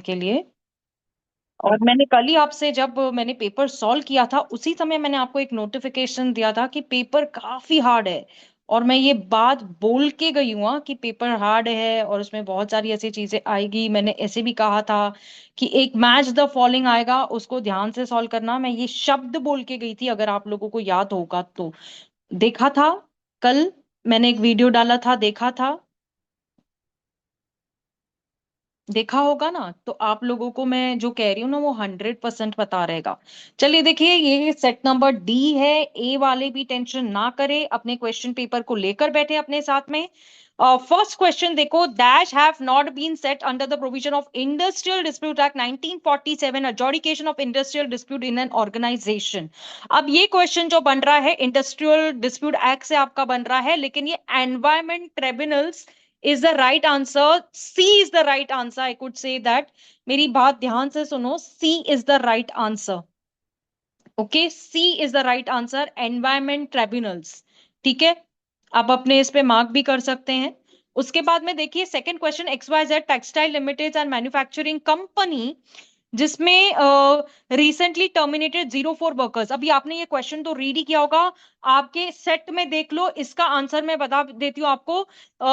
के लिए। और मैंने कल ही आपसे, जब मैंने पेपर सॉल्व किया था उसी समय मैंने आपको एक नोटिफिकेशन दिया था कि पेपर काफी हार्ड है। और मैं ये बात बोल के गई हूँ कि पेपर हार्ड है और उसमें बहुत सारी ऐसी चीजें आएगी। मैंने ऐसे भी कहा था कि एक मैच द फॉलोइंग आएगा, उसको ध्यान से सॉल्व करना। मैं ये शब्द बोल के गई थी, अगर आप लोगों को याद होगा तो। देखा था कल, मैंने एक वीडियो डाला था, देखा था, देखा होगा ना। तो आप लोगों को मैं जो कह रही हूँ ना वो 100% पता रहेगा। चलिए देखिए, ये सेट नंबर डी है। ए वाले भी टेंशन ना करे, अपने क्वेश्चन पेपर को लेकर बैठे अपने साथ में। फर्स्ट क्वेश्चन देखो, dash have not been set under the provision of industrial dispute act 1947, adjudication of industrial dispute in an organisation. अब ये क्वेश्चन जो बन रहा है इंडस्ट्रियल डिस्प्यूट एक्ट से आपका बन रहा है, लेकिन ये environment tribunals is the right answer. C is the right answer. I could say that. मेरी बात ध्यान से सुनो, C is the right answer. Okay, C is the right answer. Environment tribunals. ठीक है, आप अपने इस पे मार्क भी कर सकते हैं। उसके बाद में देखिए second question, XYZ textile limited and manufacturing company जिसमें रिसेंटली टर्मिनेटेड 04 वर्कर्स। अभी आपने ये क्वेश्चन तो रीड ही किया होगा, आपके सेट में देख लो। इसका आंसर मैं बता देती हूँ आपको।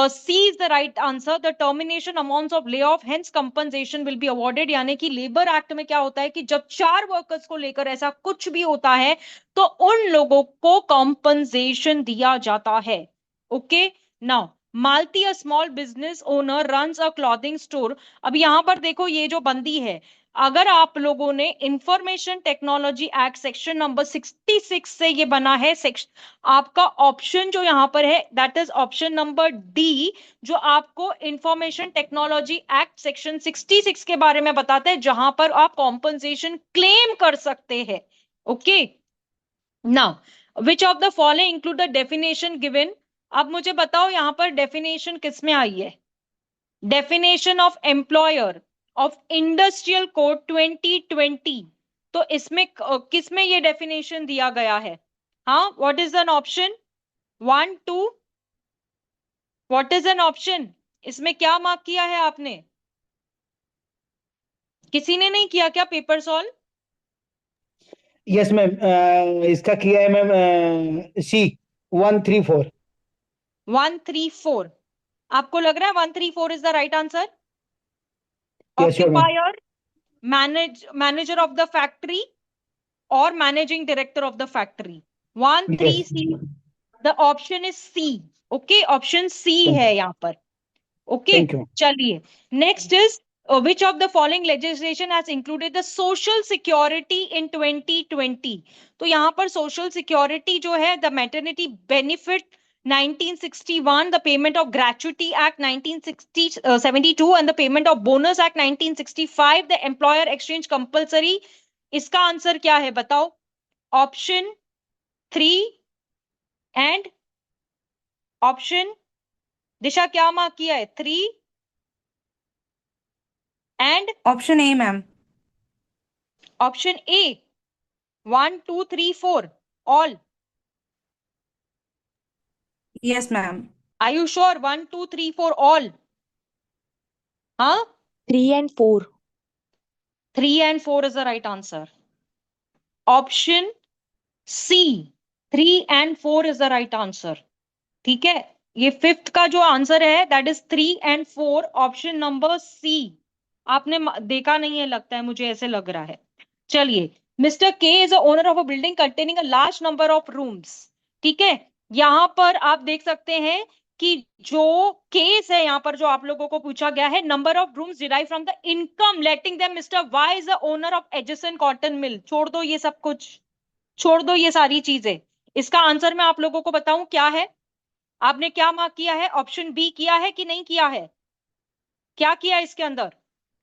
C is the right answer. The termination amounts of lay off hence compensation will be awarded. यानी कि लेबर एक्ट में क्या होता है कि जब 4 वर्कर्स को लेकर ऐसा कुछ भी होता है तो उन लोगों को कॉम्पनसेशन दिया जाता है। Okay, now Malti a small business owner runs a clothing store. अब यहां पर देखो ये जो बंदी है, अगर आप लोगों ने information technology act section number 66 से ये बना है सेक्शन, आपका ऑप्शन जो यहां पर है that is option number D, जो आपको इंफॉर्मेशन टेक्नोलॉजी एक्ट सेक्शन 66 के बारे में बताता है, जहां पर आप कॉम्पनसेशन क्लेम कर सकते हैं। Okay, now which of the following include the definition given. अब मुझे बताओ यहां पर डेफिनेशन किस में आई है। Definition of employer of industrial code 2020। तो इसमें किस में ये डेफिनेशन दिया गया है? हाँ, what is an option 1 2? What is an option? इसमें क्या मार्क किया है आपने? किसी ने नहीं किया क्या पेपर सॉल्व? यस मैम, इसका किया है मैम। सी 134। 1 3 4? आपको लग रहा है 1 3 4 is the right answer? Yes sure ma'am. Occupier, manager of the factory और managing director of the factory. One yes. Three C the option is C. Okay, option C है यहाँ पर। Okay, thank you. चलिए next is which of the following legislation has included the social security in 2020? तो यहां पर social security जो है, the maternity benefit 1961, the payment of gratuity act 1972 and the payment of bonus act 1965, the employer exchange compulsory। इसका answer क्या है बताओ? Option 3 and option, दिशा क्या मार्क किया है? 3 and option A ma'am. Option A. 1 2 3 4 all? Yes ma'am. Are you sure? 1 2 3 4 all? Huh? 3 and 4. 3 and 4 is the right answer. Option C, 3 and 4 is the right answer. ठीक है, ये fifth का जो answer है that is 3 and 4, option number C. आपने देखा नहीं है लगता है, मुझे ऐसे लग रहा है। चलिए, मिस्टर के is a owner of a building containing a large number of rooms. ठीक है, यहां पर आप देख सकते हैं कि जो केस है यहां पर जो आप लोगों को पूछा गया है, number of rooms derive from the income letting them mister Y is the owner of adjacent cotton mill. छोड़ दो ये सब कुछ, छोड़ दो ये सारी चीजें। इसका आंसर मैं आप लोगों को बताऊं क्या है? आपने क्या मार्क किया है? ऑप्शन बी किया है कि नहीं किया है? क्या किया है इसके अंदर?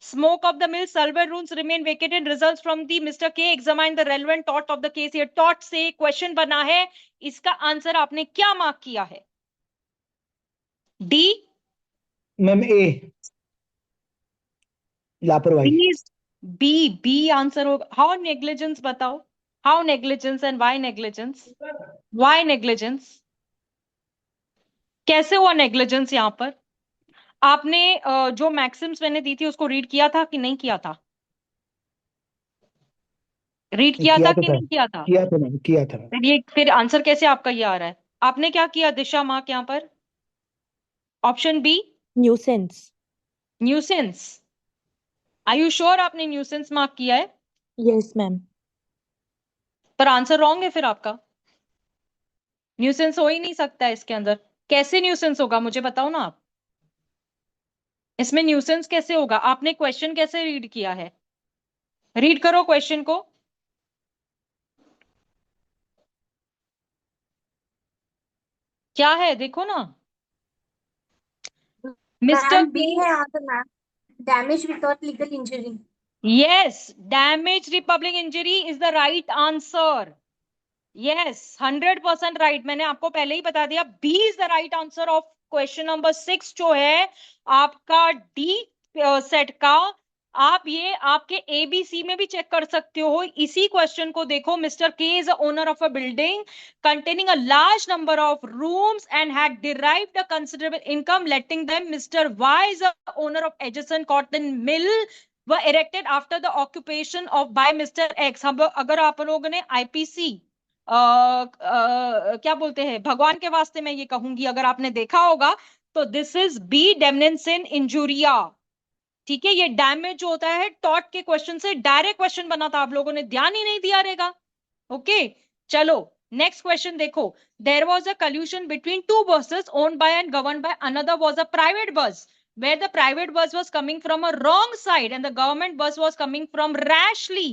Smoke of the mill, server rooms remain vacated, results from the mister K examine the relevant टॉट ऑफ द केस। ये टॉट से क्वेश्चन बना है, इसका आंसर आपने क्या मार्क किया है? डी? मैम ए, लापरवाही। बी? बी बी आंसर होगा। हाउ नेग्लिजेंस बताओ, how negligence and why negligence? Why negligence? कैसे हुआ नेग्लिजेंस यहां पर? आपने जो मैक्सिम्स मैंने दी थी उसको रीड किया था कि नहीं किया था? रीड किया किया था तो कि था, नहीं किया था? किया था मैम, किया था। फिर आंसर कैसे आपका ये आ रहा है? आपने क्या किया दिशा मार्क यहाँ पर? Option B, nuisance. Nuisance. Are you sure आपने न्यूसेंस मार्क किया है? Yes ma'am. पर आंसर रॉन्ग है फिर आपका। न्यूसेंस हो ही नहीं सकता है इसके अंदर। कैसे न्यूसेंस होगा मुझे बताओ ना आप। इसमें न्यूसेंस कैसे होगा? आपने क्वेश्चन कैसे रीड किया है? रीड करो क्वेश्चन को। क्या है देखो ना। मिस्टर मैम बी है answer ma'am, damage without legal injury. Yes, damage republic injury is the right answer. Yes, 100% right. मैंने आपको पहले ही बता दिया, B is the right answer of question number 6 जो है आपका डी सेट का। आप ये आपके एबीसी में भी चेक कर सकते हो। इसी क्वेश्चन को देखो, मिस्टर के is a owner of a building containing a large number of rooms and had derived a considerable income letting them. Mr. Y is the owner of adjacent cotton mill were erected after the occupation of by Mr. X. हम अगर आप लोगों ने IPC क्या बोलते हैं, भगवान के वास्ते मैं ये कहूंगी, अगर आपने देखा होगा तो दिस इज बी, डेमनेंस इन इंजुरिया। ठीक है, ये डैमेज जो होता है टॉट के क्वेश्चन से डायरेक्ट क्वेश्चन बना था, आप लोगों ने ध्यान ही नहीं दिया रहेगा। ओके, चलो नेक्स्ट क्वेश्चन देखो। There was a collusion between two buses owned by and governed by. Another was a private bus where the private bus was coming from a wrong side and the government bus was coming from rashly.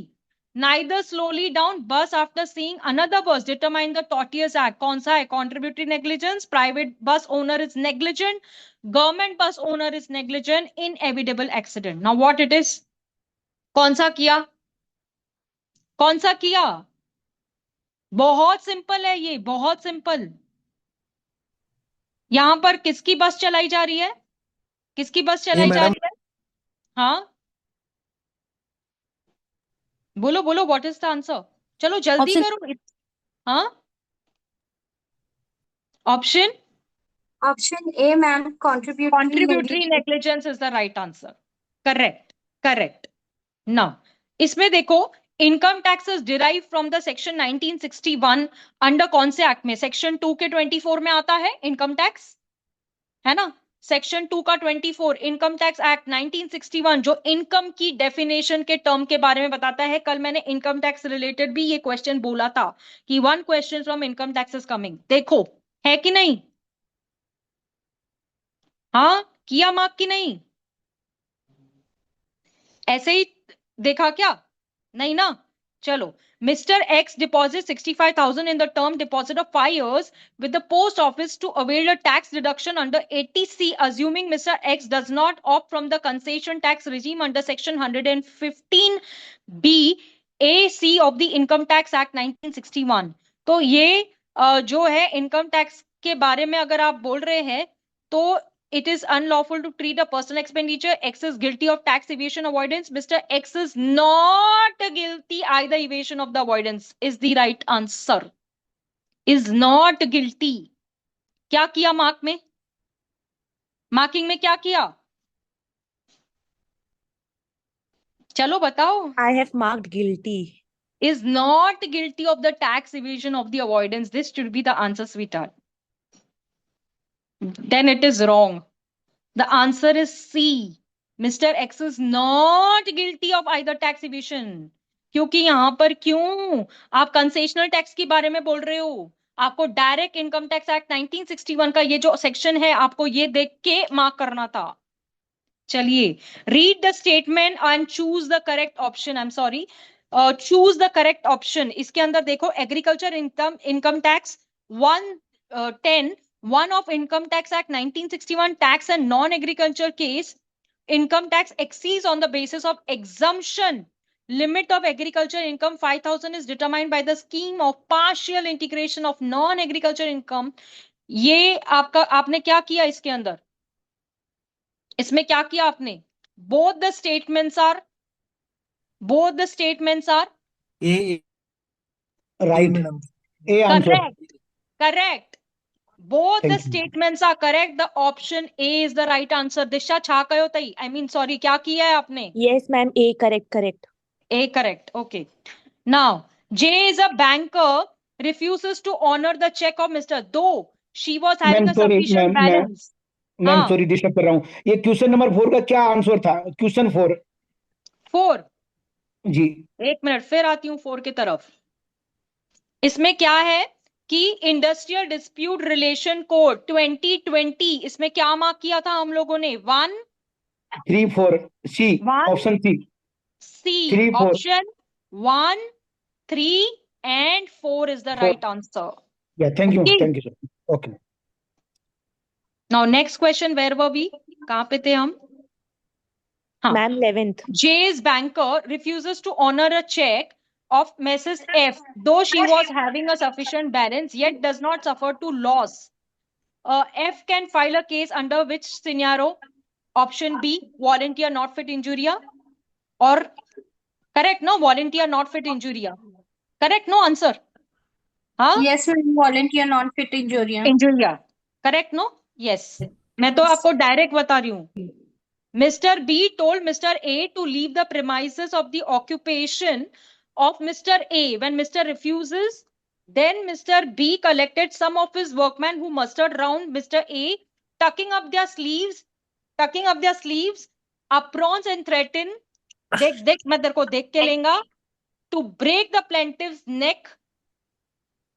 Neither slowly down bus after seeing another bus determine the tortious act. कौन सा है? Contributory negligence, private bus owner is negligent, government bus owner is negligent, inevitable accident. Now what it is? कौन सा किया? कौन सा किया? बहुत सिंपल है ये, बहुत सिंपल। यहां पर किसकी बस चलाई जा रही है? किसकी बस चलाई जा मैडम, रही है? हाँ, बोलो बोलो, व्हाट इज द आंसर? चलो जल्दी ऑप्शन करो। हाँ, option option A ma'am, contributory contributory negligence. Negligence is the right answer. Correct, correct. Now इसमें देखो, income tax is derive from the section 1961 under कौन से एक्ट में? सेक्शन 2 के 24 में आता है इनकम टैक्स, है ना? सेक्शन 2 का 24 इनकम टैक्स एक्ट 1961 जो इनकम की डेफिनेशन के टर्म के बारे में बताता है। कल मैंने इनकम टैक्स रिलेटेड भी ये क्वेश्चन बोला था कि one question from income tax is coming. देखो है कि नहीं? हाँ, किया मार्क की नहीं? ऐसे ही देखा क्या? नहीं ना? चलो, Mr. X deposits 65,000 in the term deposit of 5 years with the post office to avail a tax deduction under 80C, assuming Mr. X does not opt from the concession tax regime under section 115B AC of the Income Tax Act 1961। तो ये जो है income tax के बारे में अगर आप बोल रहे हैं तो it is unlawful to treat a personal expenditure. X is guilty of tax evasion avoidance. Mr. X is not guilty either evasion of the avoidance is the right answer. Is not guilty. क्या किया mark में? Marking में क्या किया? चलो बताओ। I have marked guilty. Is not guilty of the tax evasion of the avoidance. This should be the answer, sweetheart. Then it is wrong. The answer is C. Mr. X is not guilty of either tax evasion. क्योंकि यहां पर क्यों आप concessional tax के बारे में बोल रहे हो? आपको डायरेक्ट इनकम टैक्स एक्ट 1961 का ये जो सेक्शन है आपको ये देख के मार्क करना था। चलिए, read the statement and choose the correct option. I am sorry, choose the correct option. इसके अंदर देखो, agriculture income tax 110 1 of Income Tax Act 1961 tax and non-agriculture case, income tax exceeds on the basis of exemption. Limit of agriculture income 5,000 is determined by the scheme of partial integration of non-agriculture income. ये आपका आपने क्या किया इसके अंदर? इसमें क्या किया आपने? Both the statements are A right, madam. A answer. correct. Correct. both the Thank you. statements are correct. The option A is the right answer. दिशा छा कयो तई, I mean sorry, क्या किया है आपने? Yes, ma'am. A correct, correct. A correct. Okay. Now, J is a banker, refuses to honor the check of Mr. Though she was having ma'am a sorry, sufficient ma'am balance. Ma'am हाँ, sorry disturb कर रहा हूँ। ये question number 4 का क्या answer था? Question 4 4. जी। एक minute, फिर आती हूँ 4 की तरफ। इसमें क्या है कि इंडस्ट्रियल डिस्प्यूट रिलेशन कोड 2020, इसमें क्या मार्क किया था हम लोगों ने? 1 3 4 सी, 1 option C. C. 3 4 Option 1, 3 and 4 is the 4 right answer. या thank you Okay. Sir. Okay Now next question, where were we? कहाँ पे थे हम? हाँ, Ma'am, 11th. J's banker refuses to honor a check of Mrs. F, though she was having a sufficient balance, yet does not suffer to loss. F can file a case under which scenario? Option B, volunteer not fit injuria. Or correct, no? Volunteer not fit injuria. Correct, no answer? हाँ? Yes, ma'am. Volunteer non-fit injuria. Injuria. Correct, no? Yes. मैं तो आपको direct बता रही हूँ। Mr. B told Mr. A to leave the premises of the occupation of Mr. A. When Mr. refuses, then Mr. B collected some of his workmen who mustered round Mr. A, tucking up their sleeves, aprons and threaten, देख मैं तेरे को देख के लेंगा, to break the plaintiff's neck.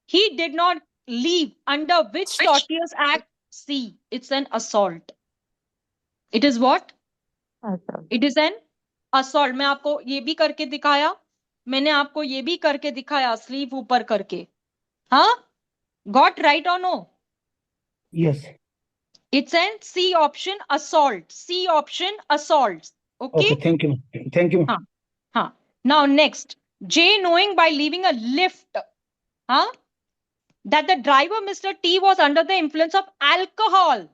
He did not leave. Under which tortious act? C. It's an assault. It is what? It is an assault. मैं आपको ये भी करके दिखाया, मैंने आपको ये भी करके दिखाया, स्लीव ऊपर करके। हाँ, got right or no? Yes It's an C option, assault. C option, assault. Okay. Okay thank you. हाँ, हाँ. Now next, J knowing by leaving a lift, huh, that the driver Mr. T was under the influence of alcohol.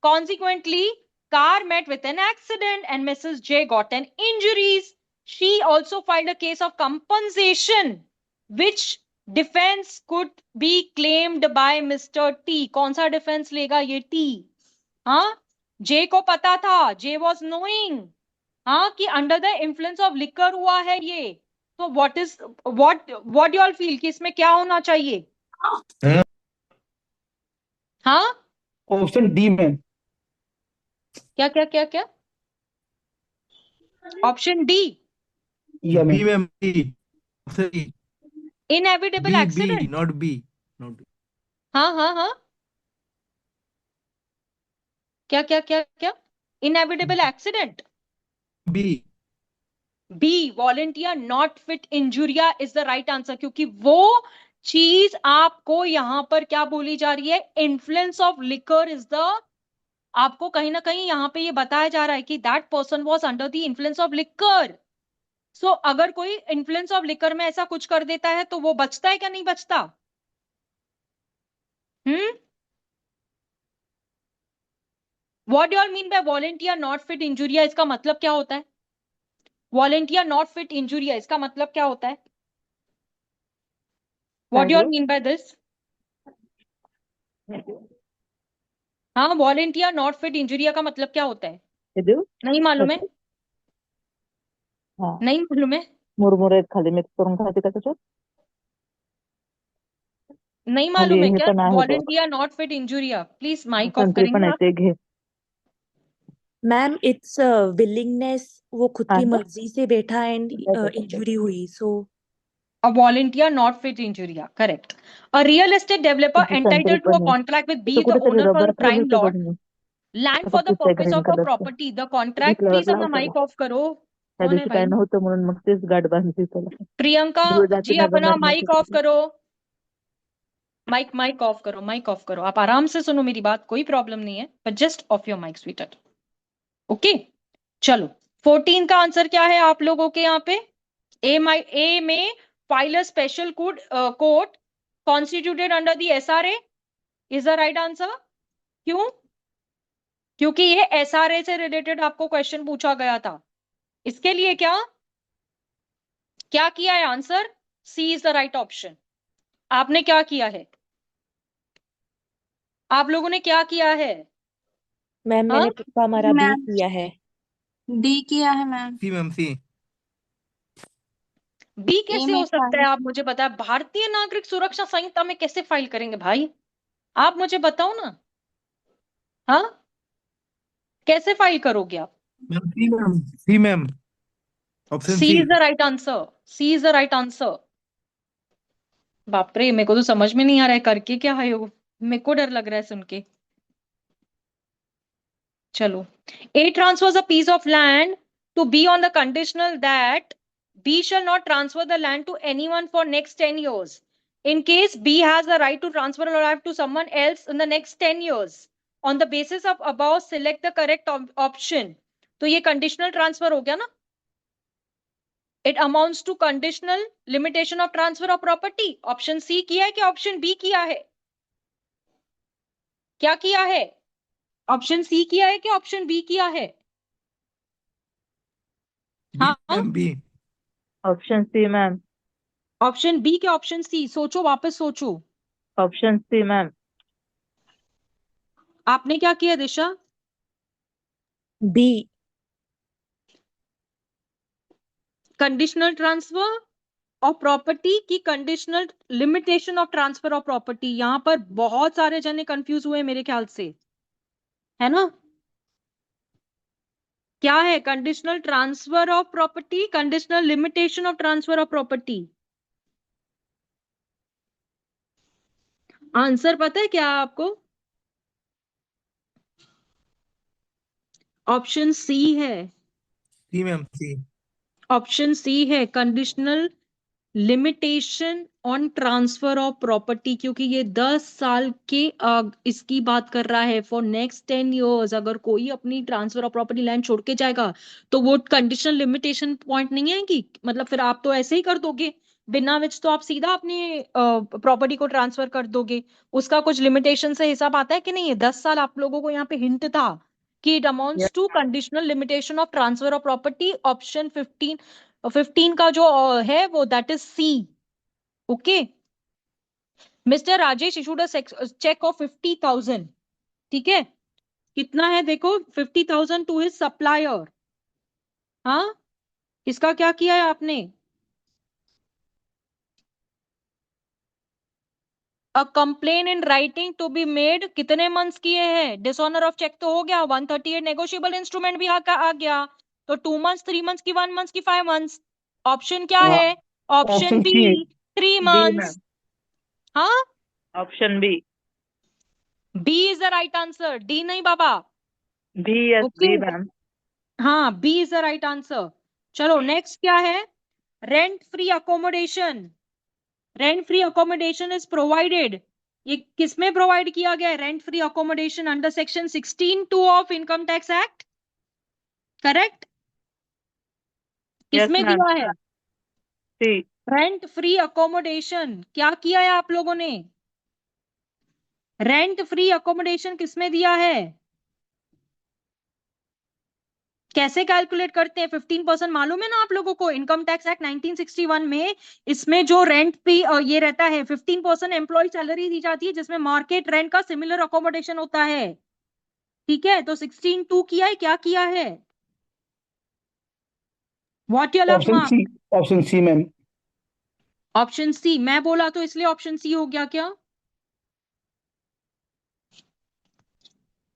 Consequently, car met with an accident and Mrs. J got an injuries. She also filed a case of compensation, which defense could be claimed by Mr. T. कौन सा defence लेगा ये T? हाँ, J को पता था, J was knowing, हाँ, कि under the influence of liquor हुआ है ये। तो what you all feel कि इसमें क्या होना चाहिए? हाँ, ऑप्शन डी मैम। क्या क्या क्या क्या? ऑप्शन डी, या B, ma'am. ma'am, B. Sorry, inevitable B, accident. not B. Not B. हाँ हाँ हाँ, क्या क्या क्या क्या? Inevitable accident. B. बी, वॉलंटियर नॉट फिट इंजुरिया इज द राइट आंसर, क्योंकि वो चीज आपको यहां पर क्या बोली जा रही है? Influence of liquor is the, आपको कहीं ना कहीं यहां पे ये बताया जा रहा है कि that person was under the influence of liquor. So अगर कोई इन्फ्लुएंस ऑफ लिकर में ऐसा कुछ कर देता है तो वो बचता है क्या नहीं बचता? What do all mean by वॉलंटियर नॉट फिट इंजुरिया? इसका मतलब क्या होता है? वॉलंटियर नॉट फिट इंजुरिया इसका मतलब क्या होता है? What do all mean by this? हाँ, वॉलंटियर नॉट फिट इंजुरिया का मतलब क्या होता है? नहीं मालूम है? नहीं मालूम है? मुरमुरे खाली मिक्स करून खाते का त्याच्यात? नहीं खाली मालूम है हे क्या? पण आहे बघ, वॉलंटियर नॉट फिट इंजुरिया। प्लीज माइक ऑफ संत्री पण करेंगे आहे आप? ते घे। मैम इट्स विलिंगनेस, वो खुद की आहे ना? मर्जी से बैठा एंड इंजुरी हुई, सो A volunteer not fit injuria. Correct. A real estate developer तुझी संत्री entitled to a पण आहे contract with B, तो the कुठेतरी owner for rubber the prime ठेवलं lot, बघ मी land आता for the तेच आहे purpose green of a कलरचं property. The contract, घेतल्यावर please अपना लाव mic त्याला off करो। त्या कौन है दिवशी भाई? काय नव्हतं म्हणून मग तेच गाठ बांधली त्याला प्रियंका धूळ जाते जी, ना अपना गमर माइक ऑफ करो। माइक ऑफ करो, माइक ऑफ करो। आप आराम से सुनो मेरी बात, कोई प्रॉब्लम नहीं है, but just off your mic sweetheart. Okay, चलो 14 का आंसर क्या है आप लोगों के यहाँ पे? ए में file a special court constituted under the SRA is the right answer. क्यों? क्योंकि ये एसआरए से रिलेटेड आपको क्वेश्चन पूछा गया था। इसके लिए क्या क्या किया है? Answer C is the right option. आपने क्या किया है? आप लोगों ने क्या किया है? मैम हाँ, मैंने तुक्का मारा बी मैम किया है। डी किया है ma'am. C ma'am C। B A कैसे में हो सकता फाइल। है? आप मुझे बताएं, भारतीय नागरिक सुरक्षा संहिता में कैसे फाइल करेंगे भाई? आप मुझे बताओ ना। हाँ, कैसे फाइल करोगे आप? Ma'am C ma'am C ma'am option C C। Is the right answer. C is the right answer. बाप रे, मेरे को तो समझ में नहीं आ रहा है करके क्या है वो। मेरे को डर लग रहा है सुन के। चलो, A transfers a piece of land to B on the conditional that B shall not transfer the land to anyone for next 10 years. In case B has the right to transfer the land to someone else in the next 10 years. On the basis of above, select the correct option. तो ये conditional transfer हो गया ना? It amounts to conditional limitation of transfer of property. Option C किया है कि option B किया है? क्या किया है? ऑप्शन सी किया है कि ऑप्शन बी किया है? B हाँ, ma'am B। Option C ma'am. Option B के ऑप्शन सी। सोचो, वापस सोचो। Option C ma'am. आपने क्या किया Disha? B. Conditional transfer of property की conditional limitation of transfer of property. यहां पर बहुत सारे जने कंफ्यूज हुए मेरे ख्याल से, है ना? क्या है? Conditional transfer of property, conditional limitation of transfer of property. Answer पता है क्या आपको? ऑप्शन सी है। C ma'am C। Option C है conditional limitation on transfer of property, क्योंकि ये 10 साल के इसकी बात कर रहा है। फॉर नेक्स्ट 10 इयर्स अगर कोई अपनी ट्रांसफर ऑफ प्रॉपर्टी लैंड छोड़ के जाएगा तो वो कंडीशनल लिमिटेशन पॉइंट नहीं आएगी। मतलब फिर आप तो ऐसे ही कर दोगे बिना विच, तो आप सीधा अपनी प्रॉपर्टी को ट्रांसफर कर दोगे। उसका कुछ लिमिटेशन से हिसाब आता है कि नहीं? है 10 साल। आप लोगों को यहाँ पे हिंट था कि it amounts to conditional limitation of transfer of property. Option 15 का जो है वो that is C. Okay, mister Rajesh issued a cheque of 50,000। ठीक है, कितना है देखो, 50,000 टू हिज सप्लायर। हाँ, इसका क्या किया है आपने? A complain in writing to be made. कितने मंथ्स किए हैं? डिसऑनर ऑफ चेक तो हो गया, 138 नेगोशिएबल इंस्ट्रूमेंट भी आ गया। तो 2 मंथ्स, 3 मंथ्स की, 1 मंथ की, 5 मंथ्स। ऑप्शन क्या है? Option option B, C 3 B months. Ma'am. हाँ, option B. B is the right answer. D नहीं बाबा। B yes okay, B ma'am. हाँ, B is the right answer. चलो, नेक्स्ट क्या है? Rent free accommodation. Rent free accommodation is provided. ये किसमें provide किया गया है? Rent free accommodation under section 16(2) of income tax act. Correct? Yes किसमें मैम। दिया है? सी। Rent free accommodation. क्या किया है आप लोगों ने? रेंट फ्री अकोमोडेशन किसमें दिया है? कैसे कैलकुलेट करते हैं? 15% मालूम है ना आप लोगों को? इनकम टैक्स एक्ट 1961 में इसमें जो रेंट पे ये रहता है, 15% एम्प्लॉय सैलरी दी जाती है जिसमें मार्केट रेंट का सिमिलर अकोमोडेशन होता है। ठीक है, तो 16(2) किया है, क्या किया है? What you love mark? Option C ma'am. Option C मैं बोला तो इसलिए ऑप्शन सी हो गया क्या?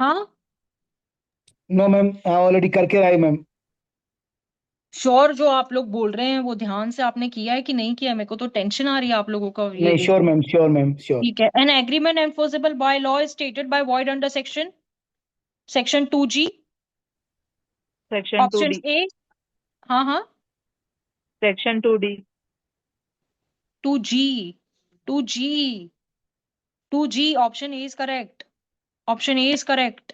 हाँ, नो मैम, ऑलरेडी करके आए मैम। श्योर? जो आप लोग बोल रहे हैं वो ध्यान से आपने किया है कि नहीं किया? मेरे को तो टेंशन आ रही है आप लोगों का ये नहीं, देख श्योर के। Ma'am, sure ma'am, sure. ठीक है, an agreement enforceable by law is stated by void under section 2G। Section two option D. A. हाँ हाँ, section 2D। 2G, 2G, 2G। Option A is correct. Option A is correct.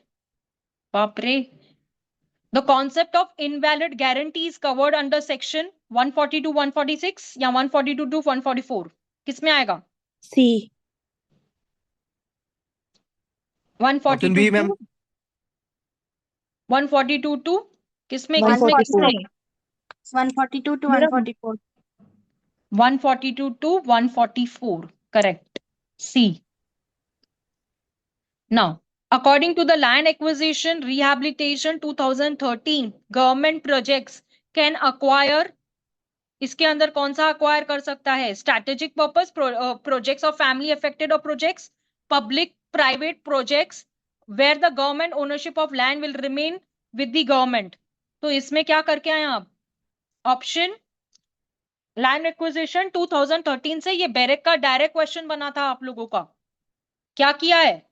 बाप रे। The concept of invalid guarantee is covered under section 142, 146 या 142 to 144। किसमें आएगा? सी। ऑप्शन 142 B two ma'am. 142 two किसमें किसमें 144। किसमें? 142 to मेरा 144. 142 to 144। Correct, C. Now, according to the Land Acquisition Rehabilitation 2013 government projects can acquire, इसके अंदर कौन सा acquire कर सकता है? Strategic purpose projects of family affected or projects, public private projects where the government ownership of land will remain with the government. तो इसमें क्या करके आए आप? ऑप्शन लैंड एक्विजिशन 2013 से, ये बैरेक का डायरेक्ट क्वेश्चन बना था आप लोगों का. क्या किया है?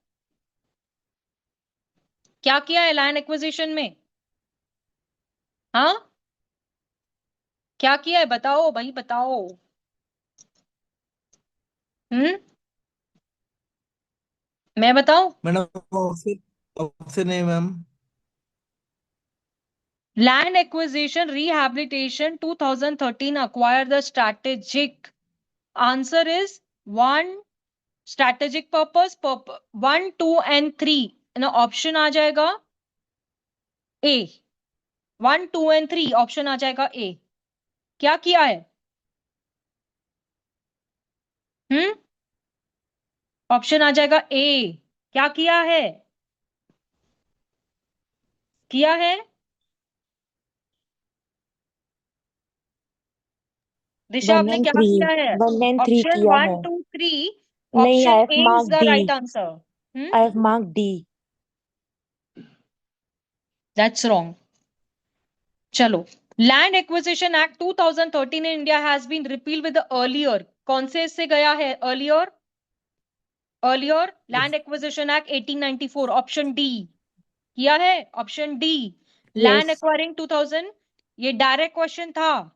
क्या किया है लैंड एक्विजिशन में? हाँ, क्या किया है? बताओ भाई, बताओ. मैं बताऊं? मैडम ऑप्शन है ma'am. Land Acquisition Rehabilitation 2013 acquire the strategic. Answer is 1 strategic purpose, 1, 2 and 3. ना ऑप्शन आ जाएगा A. 1, 2 and 3 ऑप्शन आ जाएगा A. क्या किया है? ऑप्शन आ जाएगा A. क्या किया है? किया है दिशा, 1 आपने and क्या 3 किया है? 1 and 3 ऑप्शन किया 1, है. 2, 3. नहीं, I option have A is marked the D. right answer. I have marked D. That's wrong. चलो, land acquisition act 2013 in India has been repealed with the earlier. कौन से इससे गया है? earlier land acquisition act 1894. Option D. किया है? Option D. Land Yes. Acquiring 2000. ये direct question था.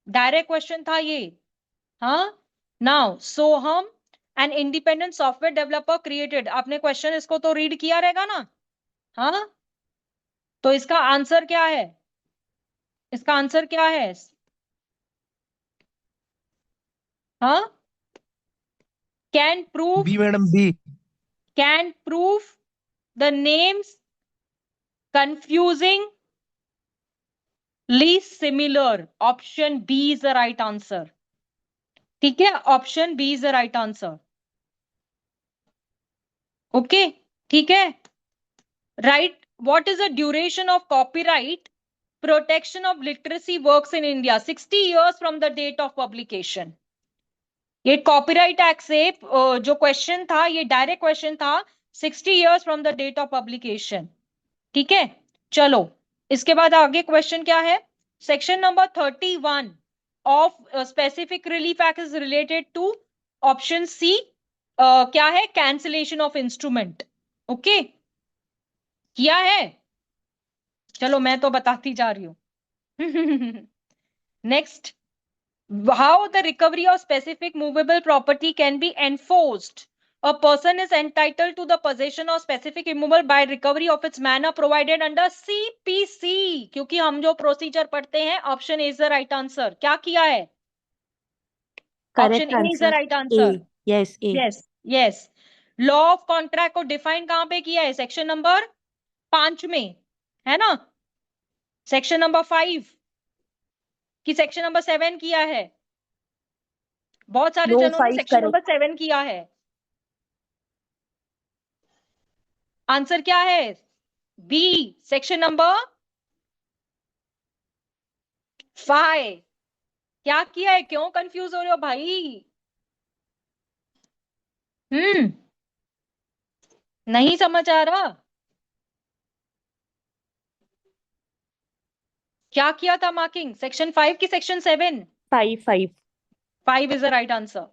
डायरेक्ट क्वेश्चन था ये. हाँ. Now Soham an independent software developer created. आपने क्वेश्चन इसको तो रीड किया रहेगा ना? हाँ, तो इसका आंसर क्या है? इसका आंसर क्या है? हाँ, can prove B madam B. the names confusingly similar. Option B is the right answer. ठीक है, option B is the right answer. Okay, ठीक है. Right. What is the duration of copyright protection of literacy works in India? 60 years from the date of publication. ये copyright act से जो question था, ये direct question था. 60 years from the date of publication. ठीक है, चलो. इसके बाद आगे क्वेश्चन क्या है? Section number 31 of specific relief act is related to option C. क्या है? Cancellation of instrument. ओके, किया है? चलो, मैं तो बताती जा रही हूं. Next, how the recovery of specific movable property can be enforced. A person is entitled to the possession of specific immovable by recovery of its manner provided under CPC. क्योंकि हम जो प्रोसीजर पढ़ते हैं, option A is the right answer. क्या किया है? Correct option A is the answer. Right answer. A. Yes, A. Yes, yes. Law of contract को define कहां पे किया है? सेक्शन नंबर 5 में, है ना? सेक्शन नंबर 5 कि सेक्शन नंबर 7 किया है? बहुत सारे No, जनों ने 5 सेक्शन correct. नंबर 7 किया है. आंसर क्या है? B, section number 5. क्या किया है? क्यों कंफ्यूज हो रहे हो भाई? नहीं समझ आ रहा? क्या किया था मार्किंग? सेक्शन 5 की section 7? 5. 5 is the right answer.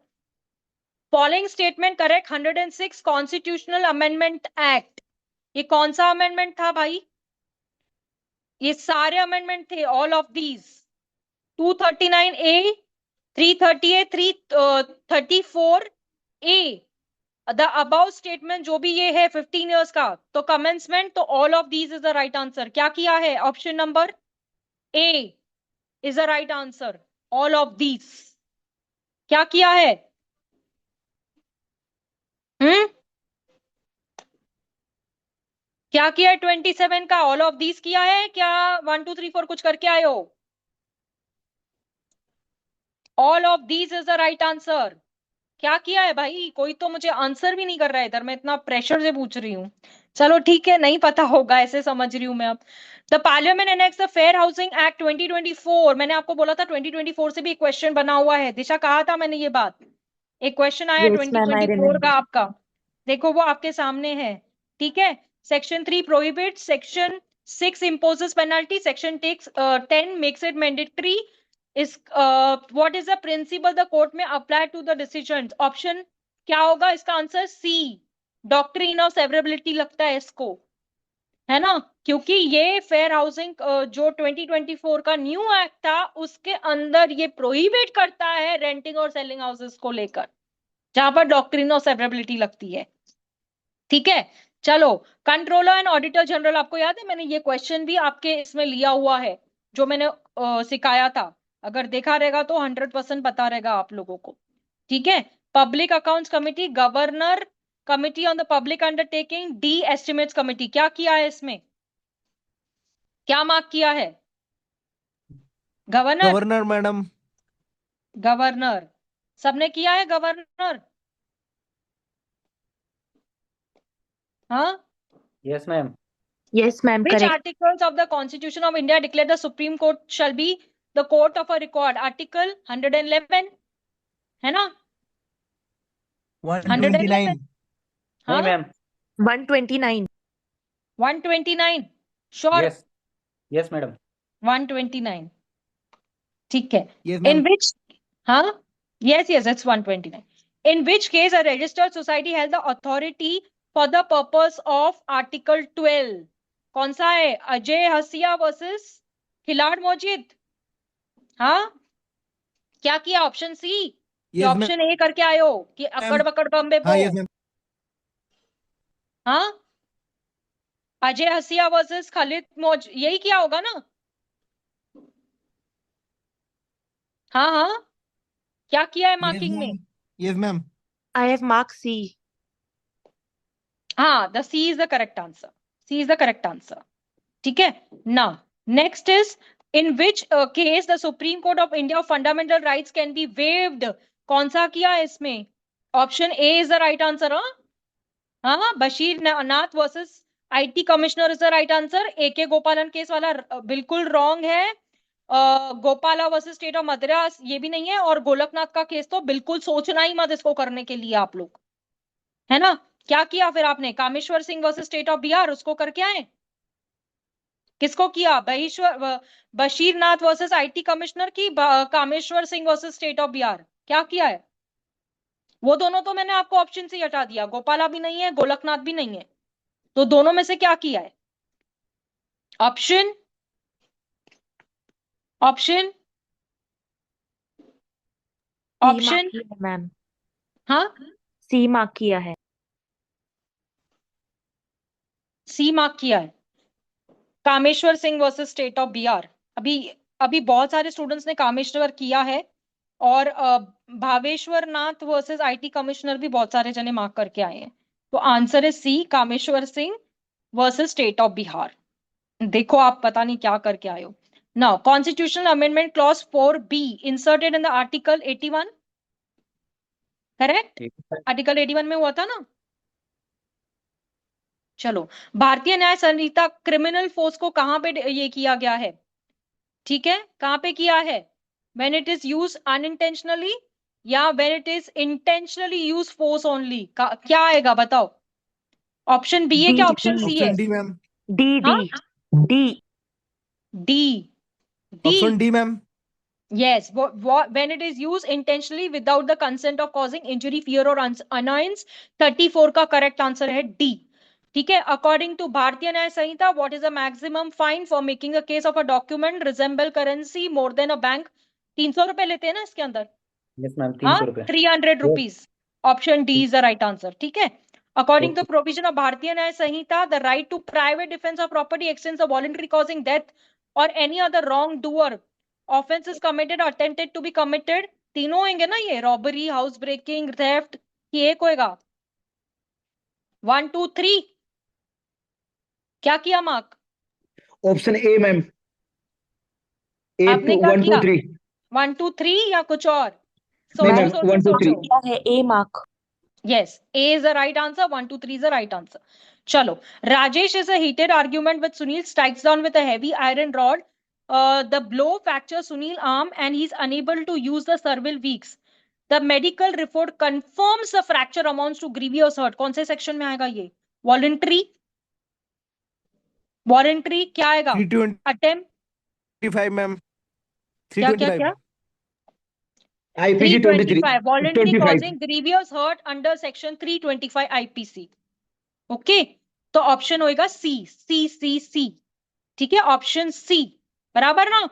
Following statement correct. 106 constitutional amendment act. ये कौन सा अमेंडमेंट था भाई? ये सारे अमेंडमेंट थे, all of these. 239A, 330A, 334A. The above statement जो भी ये है 15 years का, तो कमेंसमेंट, तो all of these is the right answer. क्या किया है? Option number A is the right answer. All of these. क्या किया है? क्या किया है? 27 का ऑल ऑफ दीज किया है क्या? 1, 2, 3, 4 कुछ करके आए हो? All of these is the right answer. क्या किया है भाई? कोई तो मुझे आंसर भी नहीं कर रहा है इधर, मैं इतना प्रेशर से पूछ रही हूँ। चलो ठीक है, नहीं पता होगा ऐसे समझ रही हूँ मैं अब। The parliament annex the fair housing act 2024, मैंने आपको बोला था 2024 से भी एक क्वेश्चन बना हुआ है, दिशा कहा था मैंने ये बात। एक क्वेश्चन आया Yes, ma'am, I 2024 का remember. आपका, देखो वो आपके सामने है। ठीक है, section 3 prohibit, section 6 imposes penalty, section 10 makes it mandatory. is what is the principle the court may apply to the decisions? Option क्या होगा इसका answer? C, doctrine of severability लगता है इसको, है ना, क्योंकि ये फेयर हाउसिंग जो 2024 का न्यू एक्ट था उसके अंदर ये प्रोहिबिट करता है रेंटिंग और सेलिंग हाउसेस को लेकर, जहां पर डॉक्ट्रिन ऑफ सेवरेबिलिटी लगती है। ठीक है, चलो कंट्रोलर एंड ऑडिटर जनरल, आपको याद है मैंने ये क्वेश्चन भी आपके इसमें लिया हुआ है जो मैंने सिखाया था, अगर देखा रहेगा तो 100% पता रहेगा आप लोगों को। ठीक है, public accounts committee, governor committee on the public undertaking, D estimates committee, क्या किया है इसमें? क्या मार्क किया है? Governor, governor madam. गवर्नर, सबने किया है गवर्नर? हाँ, Yes, ma'am. Yes, ma'am, which correct. articles of the Constitution of India declare the Supreme Court shall be the court of a record? Article 111, है ना? 111, 129। हाँ, नहीं, ma'am. 129. 129, sure? Yes. Yes, madam. 129, ठीक है। Yes In ma'am. which, हाँ, yes, it's 129. In which case a registered society has the authority for the purpose of Article 12. कौन सा है? अजय हसिया वर्सेस खिलाड़ मोजिद, हाँ, क्या किया? Option C, yes ma'am. Option A करके आए हो कि अकड़ बकड़ बम्बे हाँ बो? Yes ma'am. हाँ, अजय हसिया वर्सेस खालिद मौज, यही किया होगा ना? हाँ हाँ, क्या किया है यस मार्किंग में? Ma'am. Yes ma'am. I have marked C. हाँ, the C is the correct answer, C is the correct answer. ठीक है ना, next is in which case the supreme court of India fundamental rights can be waived? कौन सा किया है इसमें? Option A is the right answer. हाँ, Bashir Nath versus IT commissioner is the right answer. A K Gopalan case वाला बिल्कुल wrong है। Gopala versus state of Madras ये भी नहीं है, और गोलकनाथ का केस तो बिल्कुल सोचना ही मत इसको करने के लिए आप लोग, है ना। क्या किया फिर आपने? Kameshwar Singh versus state of Bihar, उसको करके आए? किसको किया? Bashir Nath versus IT commissioner की, Kameshwar Singh versus state of Bihar, क्या किया है? वो दोनों तो मैंने आपको ऑप्शन से ही हटा दिया, गोपाला भी नहीं है, गोलकनाथ भी नहीं है, तो दोनों में से क्या किया है? Option, option, C mark option, किया है, ma'am. हाँ, C mark किया है. सी मार्क किया है, Kameshwar Singh versus state of Bihar. अभी अभी बहुत सारे स्टूडेंट्स ने कामेश्वर किया है, और भावेश्वर नाथ वर्सेस आईटी कमिश्नर भी बहुत सारे जने मार्क करके आए हैं। तो आंसर है C, Kameshwar Singh versus state of Bihar. देखो आप पता नहीं क्या करके आए हो। Now constitutional amendment clause 4B inserted in the article 81, correct? Article 81 में हुआ था ना। चलो, भारतीय न्याय संहिता क्रिमिनल फोर्स को कहां पे ये किया गया है? ठीक है, कहां पे किया है? When it is use unintentionally या when it is intentionally use force only, क्या आएगा बताओ? ऑप्शन बी है D, क्या ऑप्शन D. सी है? Option D ma'am. D, हाँ, D. D, option D, D ma'am. yes, when it is used intentionally without the consent of causing injury, fear or annoyance। 34 का correct answer है D. ठीक है, according to Bharatiya Nyaya Sanhita what is the maximum fine for making a case of a document resemble currency more than a bank? 300 रुपए लेते हैं ना इसके अंदर? Yes, ma'am. हाँ, 300 रुपए. 300 rupees. Option D is the right answer. ठीक है, according to Okay. Provision of Bharatiya Nyaya Sanhita the right to private defence of property extends a voluntary causing death और any other wrong doer offence is committed और attempted to be committed. तीनों होंगे ना ये, robbery, house breaking, theft, कि एक होएगा? 1 2 3, क्या किया mark? Option A ma'am. A आपने टू क्या 1 2 किया? 3। 1 2 3 या कुछ और? सोचो मैम, सोचो 1 2 3 सोचो। क्या है ए mark? Yes, A is the right answer. 1 2 3 is the right answer. Chalo. Rajesh is a heated argument with Sunil, strikes down with a heavy iron rod. The blow fractures Sunil arm and he's unable to use the cervical weeks. The medical report confirms the fracture amounts to grievous hurt. कौन से section में आएगा ये? Voluntary? Voluntary क्या आएगा? 325 Attempt? ma'am. क्या क्या 325. क्या? IPC 23 325. Voluntary 25 causing grievous hurt under section 325 IPC. Okay, तो ऑप्शन होएगा सी सी सी सी। ठीक है, ऑप्शन सी बराबर ना।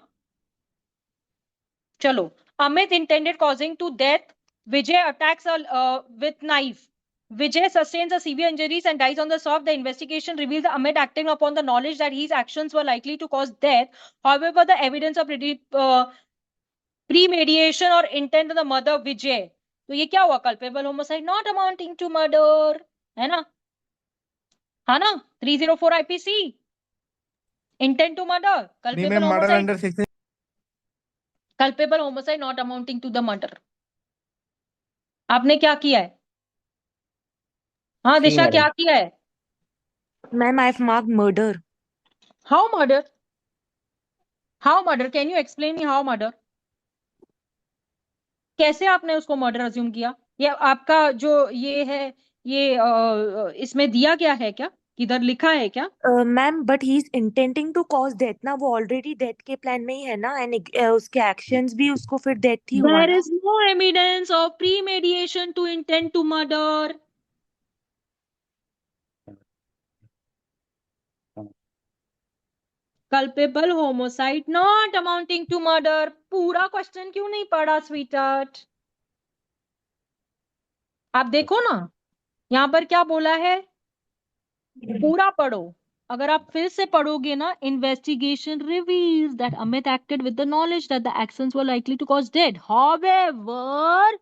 चलो, Amit intended causing to death, Vijay attacks with knife, Vijay sustains a severe injuries and dies on the spot. The investigation reveals that Amit acting upon the knowledge that his actions were likely to cause death. However, the evidence of premeditation or intent of the murder Vijay. तो ये क्या हुआ? Culpable homicide not amounting to murder, है ना? हाँ ना? 304 IPC. Intent to murder. नहीं Culpable ma'am, murder homicide. Under section Culpable homicide not amounting to the murder. आपने क्या किया है? हाँ सी दिशा, मैडम। क्या किया है? Ma'am, I've marked murder. How murder? How murder? Can you explain me how murder? कैसे आपने उसको मर्डर अज्यूम किया? ये आपका जो ये है, ये इसमें दिया गया है क्या? किधर लिखा है क्या? Ma'am, but he's intending to cause death ना, वो already death के plan में ही है ना, and उसके actions भी उसको फिर death ही हुआ There ना। is no evidence of premeditation to intent to murder. Culpable homicide not amounting to murder. पूरा क्वेश्चन क्यों नहीं पढ़ा स्वीटहार्ट? आप देखो ना, यहाँ पर क्या बोला है, पूरा पढ़ो। अगर आप फिर से पढ़ोगे ना, investigation reveals that Amit acted with the knowledge that the actions were likely to cause death, however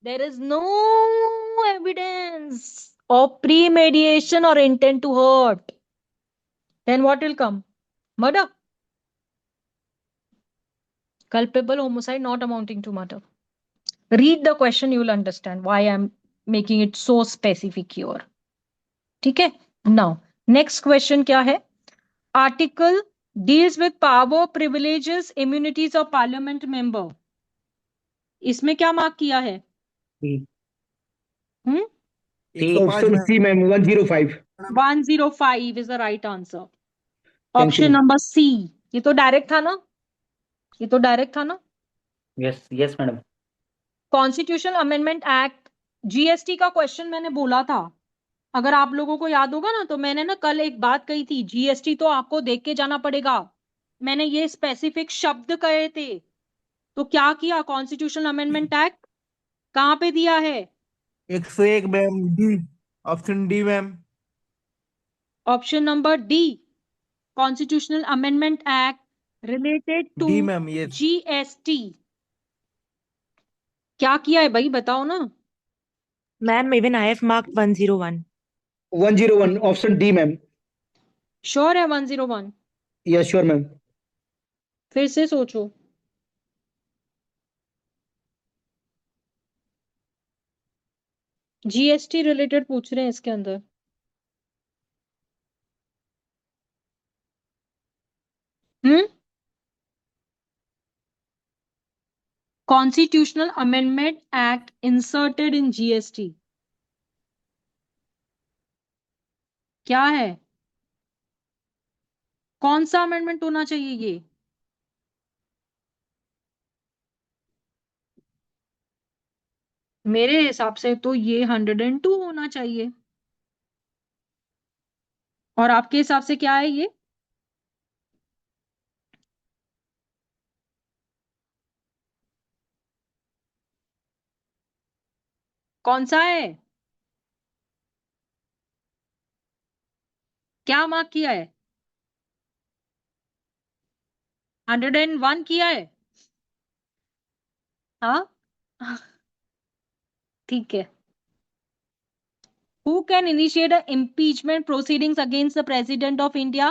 there is no evidence of premeditation और intent to hurt, then what will come? Murder. Culpable homicide not amounting to murder. Read the question, you will understand why I'm making it so specific here. ठीक है? Now, next question क्या है? Article deals with power, privileges, immunities of parliament member. इसमें क्या mark किया है? C. Hmm? 105 option ma'am. C ma'am, 105 105 is the right answer. Thank Option you. number C. ये तो डायरेक्ट था ना? ये तो डायरेक्ट था ना? Yes yes madam. Constitutional amendment act, GST का क्वेश्चन मैंने बोला था, अगर आप लोगों को याद होगा ना, तो मैंने ना कल एक बात कही थी, जीएसटी तो आपको देख के जाना पड़ेगा। मैंने ये स्पेसिफिक शब्द कहे थे, तो क्या किया? कॉन्स्टिट्यूशनल अमेंडमेंट एक्ट कहाँ पे दिया है? 101 ma'am, D. Option D ma'am. Option number D, constitutional amendment act related to D ma'am, yes. GST. क्या किया है भाई, बताओ ना। Ma'am, even I have marked 101. 101 option D ma'am. Sure है 101? Yes sure ma'am. फिर से सोचो। जीएसटी रिलेटेड पूछ रहे हैं इसके अंदर। Constitutional amendment act inserted in GST क्या है? कौन सा अमेंडमेंट होना चाहिए ये? मेरे हिसाब से तो ये 102 होना चाहिए। और आपके हिसाब से क्या है ये? कौन सा है? क्या मार्क किया है? 101 किया है? हाँ ठीक है। Who can initiate a impeachment proceedings against the president of India?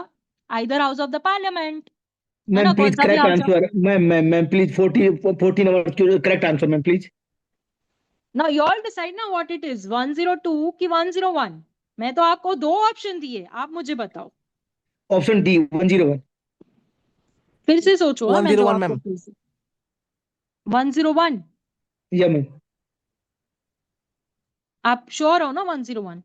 Either house of the parliament. है मैम ना? कौन प्लीज सा भी correct house of- answer. Ma'am ma'am ma'am please 40 number correct answer ma'am please. Now you all decide ना what it is, 102 कि 101। मैं तो आपको दो ऑप्शन दिए, आप मुझे बताओ। Option D 101। फिर से सोचो, हाँ, मैं 101 जवाब को मैम। फिर से 101। या मैम। आप श्योर हो ना 101?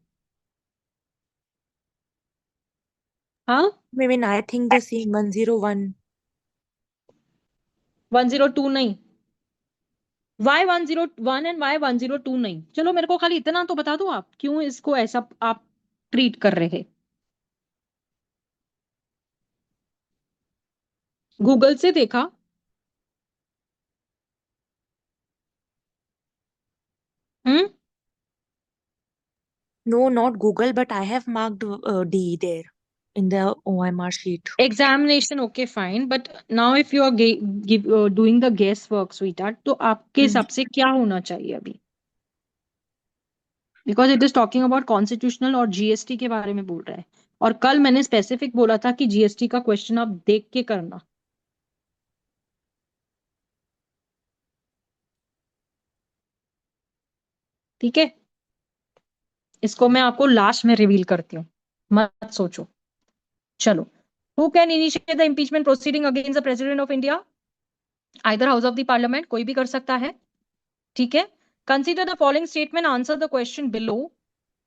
हाँ, Maybe I think the same 101. 102 नहीं। वाई 101 एंड वाई 102 नहीं? चलो मेरे को खाली इतना तो बता दो, आप क्यों इसको ऐसा आप ट्रीट कर रहे हैं? गूगल से देखा? हम्म। No, not Google, but I have marked D there in the OMR sheet. Examination okay fine, but now if you are doing the guess work sweetheart, तो आपके हिसाब से क्या होना चाहिए अभी? Because it is talking about constitutional और GST के बारे में बोल रहा है, और कल मैंने स्पेसिफिक बोला था कि जीएसटी का क्वेश्चन आप देख के करना। ठीक है, इसको मैं आपको लास्ट में रिवील करती हूँ, मत सोचो। चलो, who can initiate the impeachment proceeding against the president of India? Either house of the parliament, कोई भी कर सकता है। ठीक है, consider the following statement, answer the question below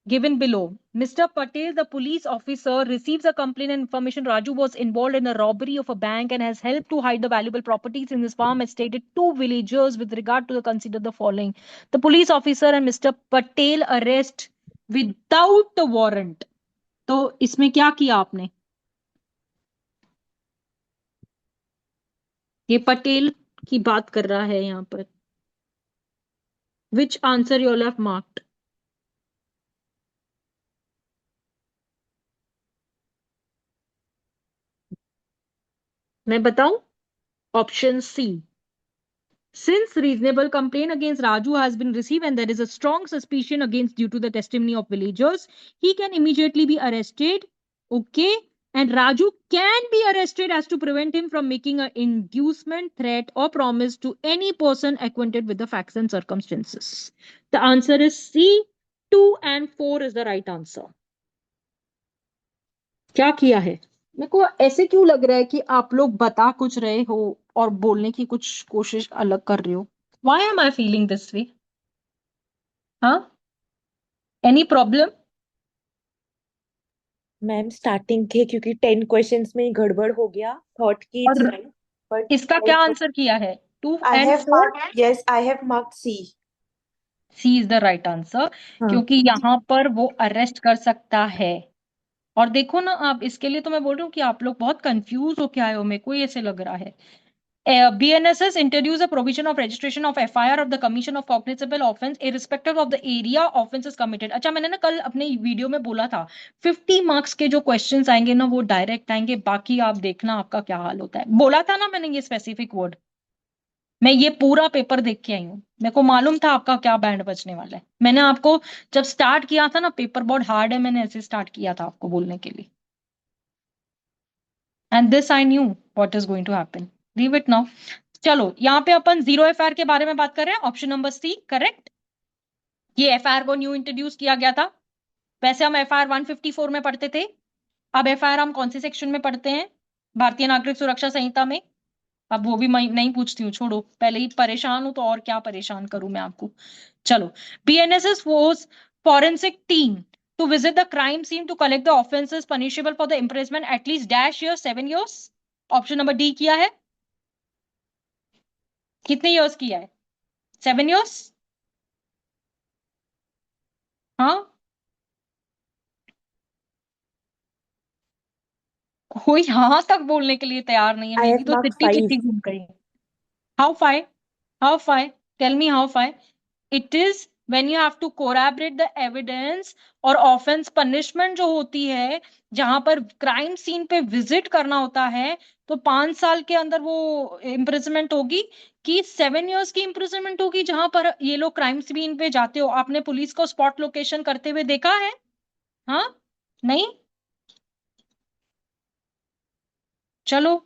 given below. Mr. Patel, the police officer, receives a complaint and information Raju was involved in a robbery of a bank and has helped to hide the valuable properties in his farm estate. Two villagers with regard to the consider the following. The police officer and Mr. Patel arrest without a warrant. तो इसमें क्या किया आपने? ये पटेल की बात कर रहा है यहाँ पर। Which answer you all have marked? मैं बताऊं? Option C. Since reasonable complaint against Raju has been received and there is a strong suspicion against due to the testimony of villagers, he can immediately be arrested. Okay. And Raju can be arrested as to prevent him from making an inducement, threat, or promise to any person acquainted with the facts and circumstances. The answer is C. 2 and 4 is the right answer. क्या किया है? मेरे को ऐसे क्यों लग रहा है कि आप लोग बता कुछ रहे हो और बोलने की कुछ कोशिश अलग कर रहे हो? Why am I feeling this way? हाँ, एनी प्रॉब्लम? मैम स्टार्टिंग थे क्योंकि 10 क्वेश्चंस में ही गड़बड़ हो गया, थॉट की और राइट, बट इसका क्या आंसर किया है? 2 I and have 4? Marked, yes I have marked C. C is the right answer, हाँ क्योंकि यहाँ पर वो अरेस्ट कर सकता है। और देखो ना, आप इसके लिए तो मैं बोल रही हूँ कि आप लोग बहुत कंफ्यूज हो के आए हो, मेरे को ऐसे लग रहा है। BNSS introduce a provision of registration of FIR of the commission of cognizable offense irrespective of the area offense is committed. अच्छा, मैंने ना कल अपने वीडियो में बोला था 50 मार्क्स के जो क्वेश्चंस आएंगे ना वो डायरेक्ट आएंगे, बाकी आप देखना आपका क्या हाल होता है। बोला था ना मैंने ये स्पेसिफिक वर्ड। मैं ये पूरा पेपर देख के आई हूँ, मेरे को मालूम था आपका क्या बैंड बजने वाला है। मैंने आपको जब स्टार्ट किया था ना, पेपर बहुत हार्ड है, मैंने ऐसे स्टार्ट किया था आपको बोलने के लिए। And this I knew what is going to happen. Leave it now. चलो, यहाँ पे अपन जीरो एफआईआर के बारे में बात कर रहे हैं, ऑप्शन नंबर सी करेक्ट। ये एफआईआर को न्यू इंट्रोड्यूस किया गया था। वैसे हम एफआईआर 154 में पढ़ते थे, अब एफआईआर हम कौन से सेक्शन में पढ़ते हैं? भारतीय नागरिक सुरक्षा संहिता में। अब वो भी मैं नहीं पूछती हूँ, छोड़ो, पहले ही परेशान हूं तो और क्या परेशान करूं मैं आपको। चलो, BNSS was forensic team to visit the crime scene to collect the offenses punishable for the imprisonment at least dash years 7 years। Option number D किया है। कितने इयर्स किया है? 7 इयर्स? हाँ, कोई यहां तक बोलने के लिए तैयार नहीं है, आई मेरी हैव तो मार्क्ड सिट्टी 5। पिट्टी घूम गई। हाउ फाइ? हाउ फाइ? टेल मी हाउ फाइ? It is when you have to corroborate the evidence, और ऑफेंस पनिशमेंट जो होती है, जहां पर क्राइम सीन पे विजिट करना होता है, तो 5 साल के अंदर वो इम्प्रिजनमेंट होगी कि 7 इयर्स की इम्प्रिजनमेंट होगी। जहां पर ये लोग क्राइम सीन पे जाते हो, आपने पुलिस को स्पॉट लोकेशन करते हुए देखा है? हाँ, नहीं? चलो,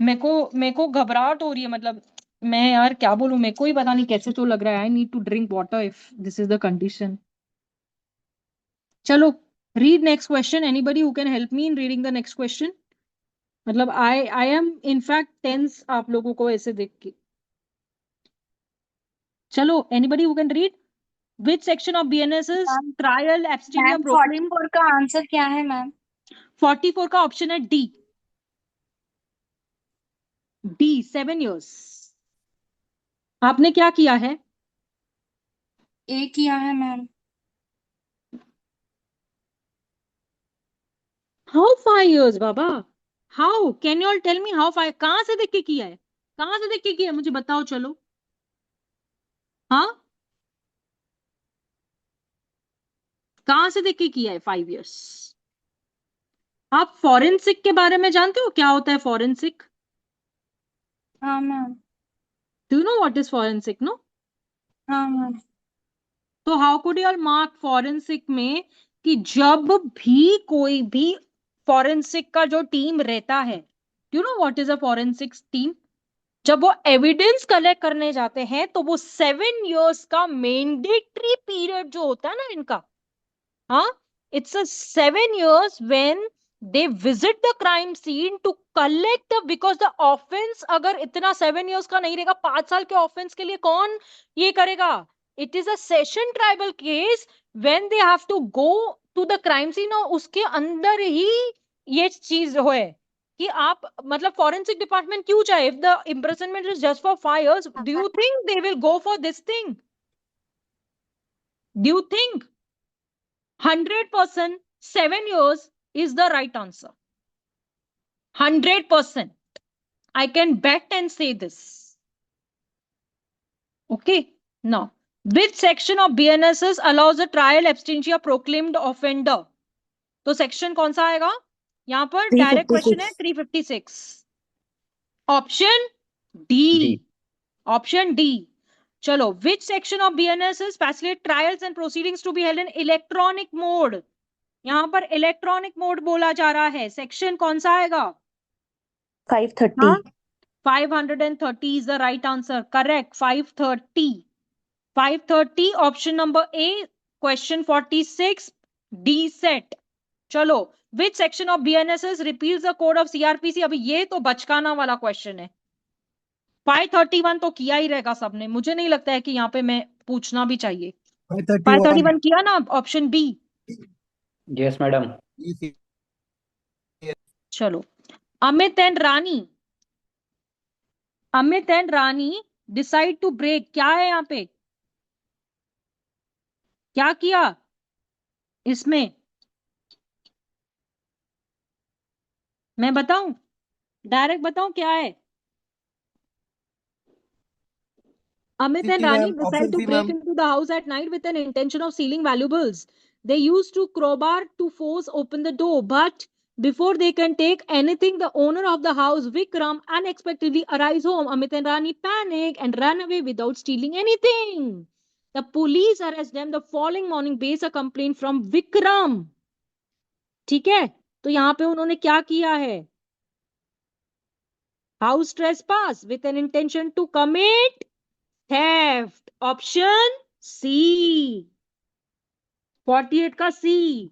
मेरे को घबराहट हो रही है, मतलब मैं यार क्या बोलूं, मेरे को ही पता नहीं कैसे तो लग रहा है। I need to drink water if this is the condition. चलो, read next question. Anybody who can help me in reading the next question? मतलब आई एम इनफैक्ट टेंस आप लोगों को ऐसे देख के। चलो, anybody who can read which section of BNS's ma'am trial abstention ma'am proclaimed? 44 का आंसर क्या है मैम? 44 का ऑप्शन है डी। D 7 years। आपने क्या किया है? ए किया है ma'am. How 5 years Baba? How can you all tell me how 5? कहां से देख के किया है? कहां से देख के किया है? मुझे बताओ चलो। हाँ, कहां से देख के किया है 5 years? आप फॉरेंसिक के बारे में जानते हो? क्या होता है फॉरेंसिक? हाँ मैम। Do you know what is forensic? No. हाँ मैम। तो how could you all mark forensic में कि जब भी कोई भी फॉरेंसिक का जो टीम रहता है, you know what is a forensic team? जब वो एविडेंस कलेक्ट करने जाते हैं तो वो 7 years का मैंडेटरी पीरियड जो होता है ना इनका, हाँ, it's a 7 years when they visit the crime scene to collect the, because the offense अगर इतना 7 years का नहीं रहेगा, 5 साल के ऑफेंस के लिए कौन ये करेगा? It is a session tribal case when they have to go to the crime scene और उसके अंदर ही ये चीज है कि आप मतलब फॉरेंसिक डिपार्टमेंट क्यों चाहे? if the imprisonment is just for 5 years, do you think they will go for this thing? Do you think 100% 7 years is the right answer? 100%. I can bet and say this. Okay. Now, which section of BNSS allows a trial abstention proclaimed offender? तो section कौन सा आएगा यहां पर? Direct question है 356। Option D. Option D. चलो, which section of BNSS facilitate trials and proceedings to be held in electronic mode? यहां पर इलेक्ट्रॉनिक मोड बोला जा रहा है। सेक्शन कौन सा आएगा? 530। हाँ? 530 is the right answer. Correct. 530. 530 option number A. Question 46 D set. चलो, which section of BNSS repeals the code of CRPC? अभी ये तो बचकाना वाला क्वेश्चन है। 531 तो किया ही रहेगा सबने, मुझे नहीं लगता है कि यहाँ पे मैं पूछना भी चाहिए। 531 किया ना? Option B. Yes, madam. चलो, Amit and Rani decide to break. क्या है यहाँ पे? क्या किया इसमें? मैं बताऊं? डायरेक्ट बताऊं क्या है? Amit and Rani decide to break into the house at night with an intention of stealing valuables. They used to crowbar to force open the door, but before they can take anything, the owner of the house, Vikram, unexpectedly arrives home. Amit and Rani panic and run away without stealing anything. The police arrest them the following morning based a complaint from Vikram. ठीक है, तो यहाँ पे उन्होंने क्या किया है? House trespass with an intention to commit theft. Option C. 48 का C.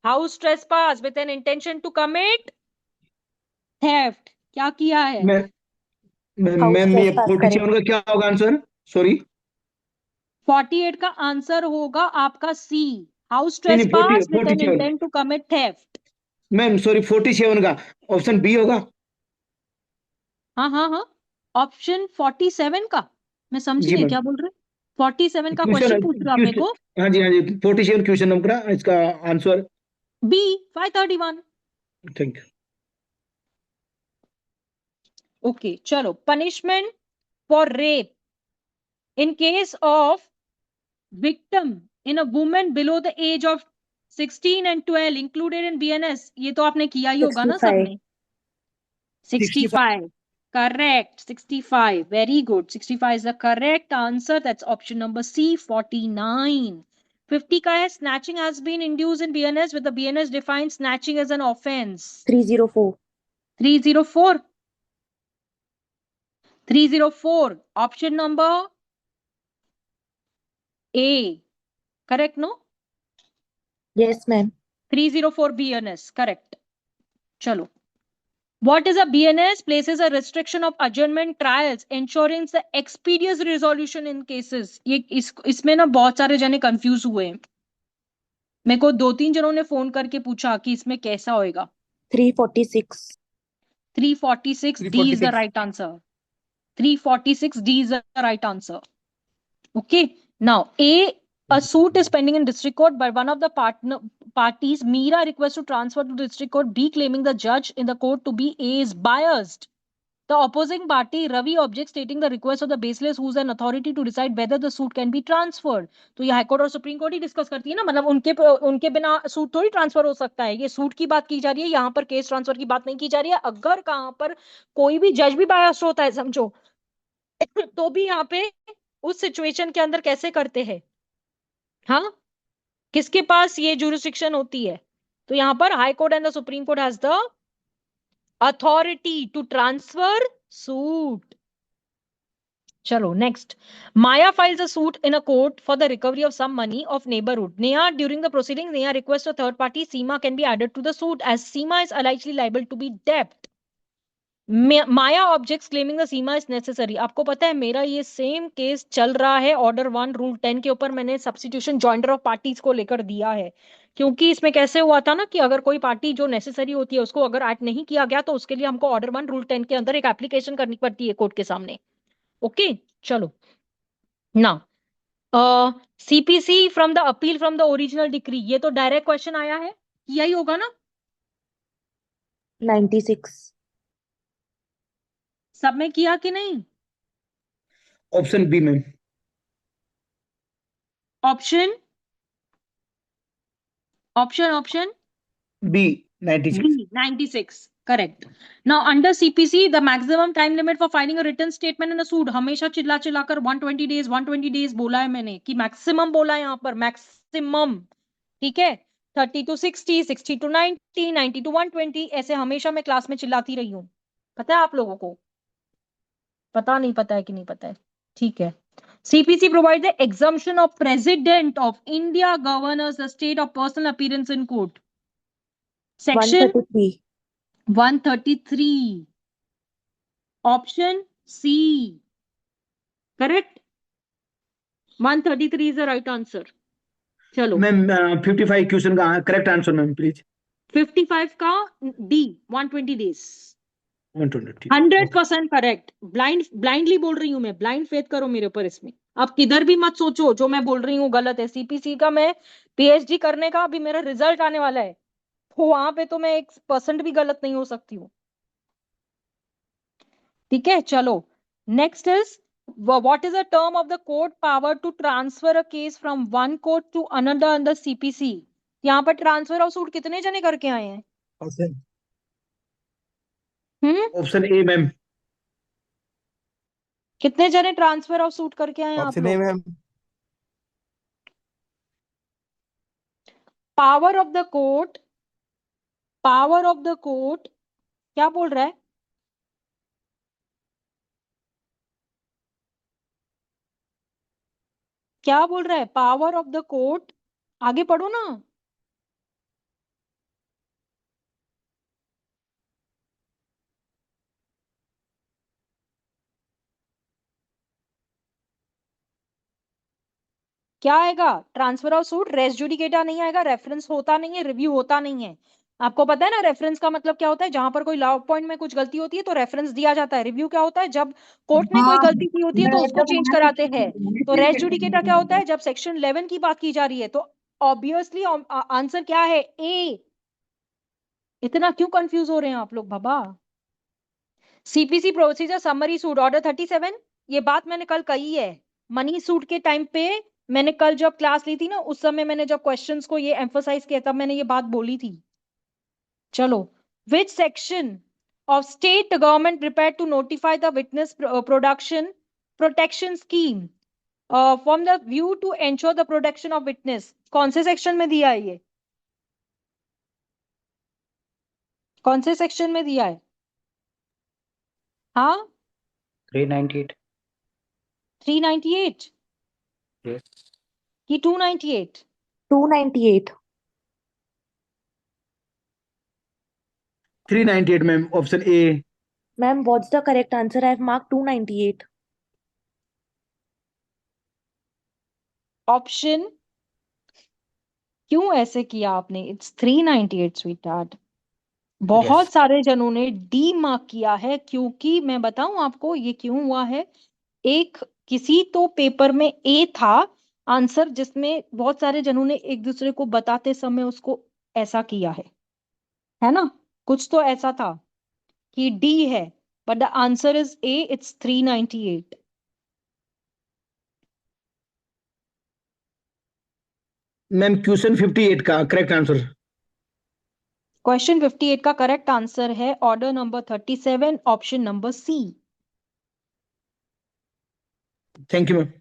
House trespass with an intention to commit theft. क्या किया है? मैम ये 47 का क्या होगा आंसर? सॉरी, 48 का आंसर होगा आपका सी। हाउस नहीं, trespass with an 47 intent to commit theft. Ma'am sorry, 47 का ऑप्शन बी होगा। हाँ हाँ हाँ, ऑप्शन 47 का मैं समझी जी नहीं मैम, क्या बोल रहे। 47 का क्वेश्चन क्वेश्चन पूछ रहा आप मेरे को? हाँ जी हाँ जी, 47 क्वेश्चन नंबर का इसका answer B 531। Thank you. Okay चलो, punishment for rape in case of victim in a woman below the age of 16 and 12 included in BNS। ये तो आपने किया ही होगा ना सबने। 65 correct। 65 very good। 65 is the correct answer। That's option number C 49। 50 का है snatching has been induced in BNS with the BNS defines snatching as an offense। 304। 304 304 option number A correct no? Yes, ma'am. 304 BNS correct. चलो. What is a BNS? Places a restriction of adjournment trials, ensuring the expeditious resolution in cases. ये इसमें ना बहुत सारे जने confuse हुए हैं. मेरे को 2-3 जनों ने फोन करके पूछा कि इसमें कैसा होएगा. 346. 346 D is the 346. right answer. 346 D is the right answer. Okay. Now a suit is pending in district court by one of the parties. Meera requests to transfer to district court. B claiming the judge in the court to be A is biased. The opposing party Ravi objects, stating the request of the baseless who's an authority to decide whether the suit can be transferred. तो ये high court और supreme court ही discuss करती है ना, मतलब उनके बिना suit थोड़ी ट्रांसफर हो सकता है. ये सूट की बात की जा रही है, यहाँ पर केस ट्रांसफर की बात नहीं की जा रही है. अगर कहां पर कोई भी जज भी बायस्ड होता है समझो, तो भी यहाँ पे उस सिचुएशन के अंदर कैसे करते हैं, हाँ, किसके पास ये जुरिस्डिक्शन होती है. तो यहाँ पर high court and the supreme court has the authority to transfer suit. Chalo, next. Maya files a suit in a court for the recovery of some money of neighborhood. Neha, during the proceedings, Neha requests a third party, Seema, can be added to the suit as Seema is allegedly liable to be debt. Maya objects claiming the Seema is necessary. आपको पता है मेरा ये same case चल रहा है order 1 rule 10 के ऊपर. मैंने सब्स्टिट्यूशन जॉइंडर ऑफ पार्टीज को लेकर दिया है, क्योंकि इसमें कैसे हुआ था ना कि अगर कोई पार्टी जो नेसेसरी होती है उसको अगर ऐड नहीं किया गया तो उसके लिए हमको ऑर्डर 1 रूल 10 के अंदर एक एप्लीकेशन करनी पड़ती है कोर्ट के सामने. ओके चलो. ना CPC from the appeal from the original decree, ये तो डायरेक्ट क्वेश्चन आया है, यही होगा ना? 96. सब में किया कि नहीं? Option B ma'am. Option B 96. B 96 correct. Now under CPC the maximum time limit for filing a written statement in a suit, हमेशा चिल्ला चिल्लाकर 120 days बोला है मैंने कि मैक्सिमम बोला है यहाँ पर, मैक्सिमम. ठीक है. 30 to 60, 60 to 90, 90 to 120, ऐसे हमेशा मैं क्लास में चिल्लाती रही हूँ. पता है आप लोगों को? पता नहीं पता है कि नहीं पता है? ठीक है. CPC provides the exemption of President of India governs the state of personal appearance in court. Section 133. 133. Option C. Correct? 133 is the right answer. चलो. मैम 55 क्वेश्चन का करेक्ट आंसर मैम प्लीज. 55 का D 120 days. 120. 100% करेक्ट. ब्लाइंडली बोल रही हूं मैं, blind faith करो मेरे ऊपर इसमें. आप किधर भी मत सोचो जो मैं बोल रही हूँ गलत है. सीपीसी का मैं पीएचडी करने का अभी मेरा रिजल्ट आने वाला है, तो वहां पे तो मैं 1% भी गलत नहीं हो सकती हूँ. ठीक है चलो. Next is what is the term of the court power to transfer a case from one court to another under CPC. यहाँ पर ट्रांसफर ऑफ सूट कितने जने करके आए हैं? Option A ma'am. कितने जने ट्रांसफर ऑफ सूट करके आए हैं आप ऑप्शन ए लोग? Ma'am. Power of the court, power of the court क्या बोल रहा है? क्या बोल रहा है? Power of the court. आगे पढ़ो ना. क्या आएगा? Transfer of suit res judicata नहीं आएगा, रेफरेंस होता नहीं है, रिव्यू होता नहीं है. आपको पता है ना रेफरेंस का मतलब क्या होता है? जहां पर कोई लॉ पॉइंट में कुछ गलती होती है तो रेफरेंस दिया जाता है. रिव्यू क्या होता है? जब कोर्ट ने कोई गलती की होती है तो उसको चेंज कराते हैं. तो रेस जुडिकेटा क्या होता है? जब सेक्शन 11 की बात की जा रही है. तो ऑब्वियसली आंसर क्या है? ए. इतना क्यों कंफ्यूज हो रहे हैं आप लोग बाबा? CPC procedure summary suit order 37, ये बात मैंने कल कही है. मनी सूट के टाइम पे मैंने कल जब क्लास ली थी ना, उस समय मैंने जब क्वेश्चंस को ये एम्फसाइज किया तब मैंने ये बात बोली थी. चलो. Which section of state government prepare to notify the witness production protection scheme from the view to ensure the protection of witness. कौन से सेक्शन में दिया है ये? कौन से सेक्शन में दिया है? हाँ 398. 398 Yes. कि 298? 298. 398 ma'am, option A. Ma'am, what's the correct answer? I have marked 298. Option क्यों ऐसे किया आपने? It's 398 sweet heart. बहुत सारे जनों ने डी मार्क किया है, क्योंकि मैं बताऊं आपको ये क्यों हुआ है। एक किसी तो पेपर में ए था आंसर, जिसमें बहुत सारे जनों ने एक दूसरे को बताते समय उसको ऐसा किया है ना? कुछ तो ऐसा था कि डी है, but the answer is A, it's 398। Ma'am question 58 का करेक्ट आंसर। क्वेश्चन 58 का करेक्ट आंसर है order number 37, option number C. Thank you ma'am.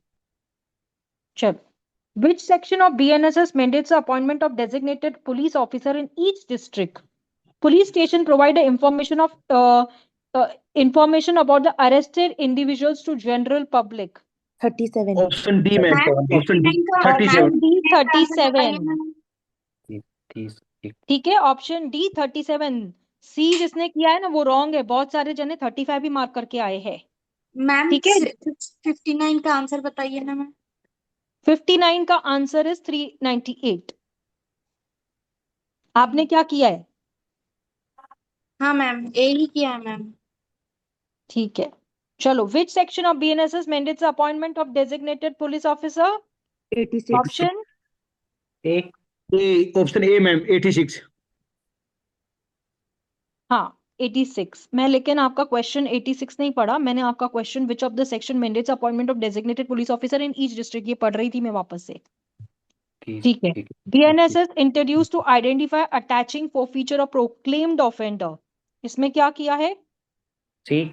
चलो, which section of BNSS mandates the appointment of designated police officer in each district? Police station provide information of information about the arrested individuals to general public. 37. Option D ma'am, ma'am option D 59 का 37। Option D answer बताइए 37। Ma'am. 30. ठीक है, option D 37। सी जिसने किया है ना वो wrong है, बहुत सारे जने 35 भी मार्क करके आए हैं। मैम ठीक है, 59 का आंसर बताइए ना मैम। 59 का आंसर इज 398। आपने क्या किया है? हाँ मैम, ए ही किया है मैम। ठीक है, चलो, which section of BNSS mandates the appointment of designated police officer? 86. Option A. A, option A ma'am, 86। हाँ 86। मैं लेकिन आपका क्वेश्चन 86 नहीं पढ़ा, मैंने आपका question which of the section mandates appointment of designated police officer in each district ये पढ़ रही थी मैं वापस से। ठीक है, BNSS introduce to identify attaching for feature of proclaimed offender, इसमें क्या किया है? C.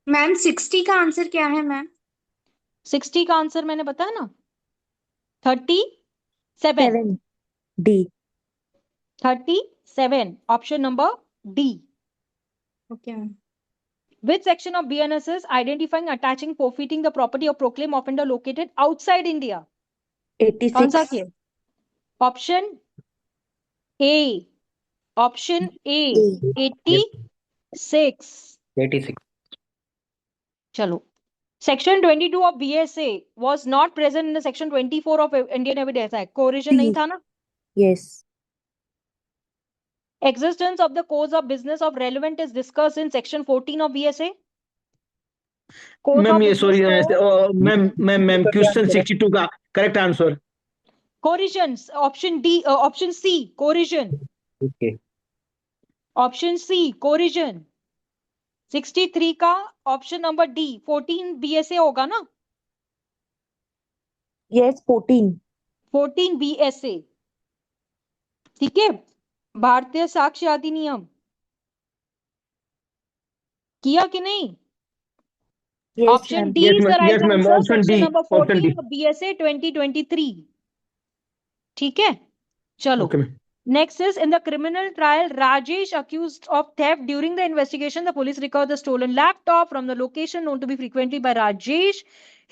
मैम 60 का आंसर क्या है मैम? 60 का आंसर मैंने बताया ना, 37। 7. D. 37, option number D. Okay ma'am. Which section of BNSS identifying, attaching, forfeiting the property of proclaimed offender located outside India? कौन सा 86. किया? Option A, option A A. 86। 86. चलो, section 22 of BSA was not present in the section 24 of Indian Evidence Act. Corrosion नहीं था ना? Yes. Existence of the course of business of relevant is discussed in section 14 of BSA. Course ma'am of ये business sorry को ma'am question 62 का correct answer. कोरिजन, option D, option C कोरिजन, Okay. Option C कोरिजन। 63 का option number D 14 BSA होगा ना? Yes, 14. 14 BSA। ठीक है, भारतीय साक्ष्य अधिनियम किया कि नहीं? Yes, option ma'am. D is the right ma'am, answer, option section D, number option D. 14 BSA 2023। ठीक है, चलो, okay ma'am. next is in the criminal trial, Rajesh accused of theft. During the investigation, the police recovered the stolen laptop from the location known to be frequently by Rajesh.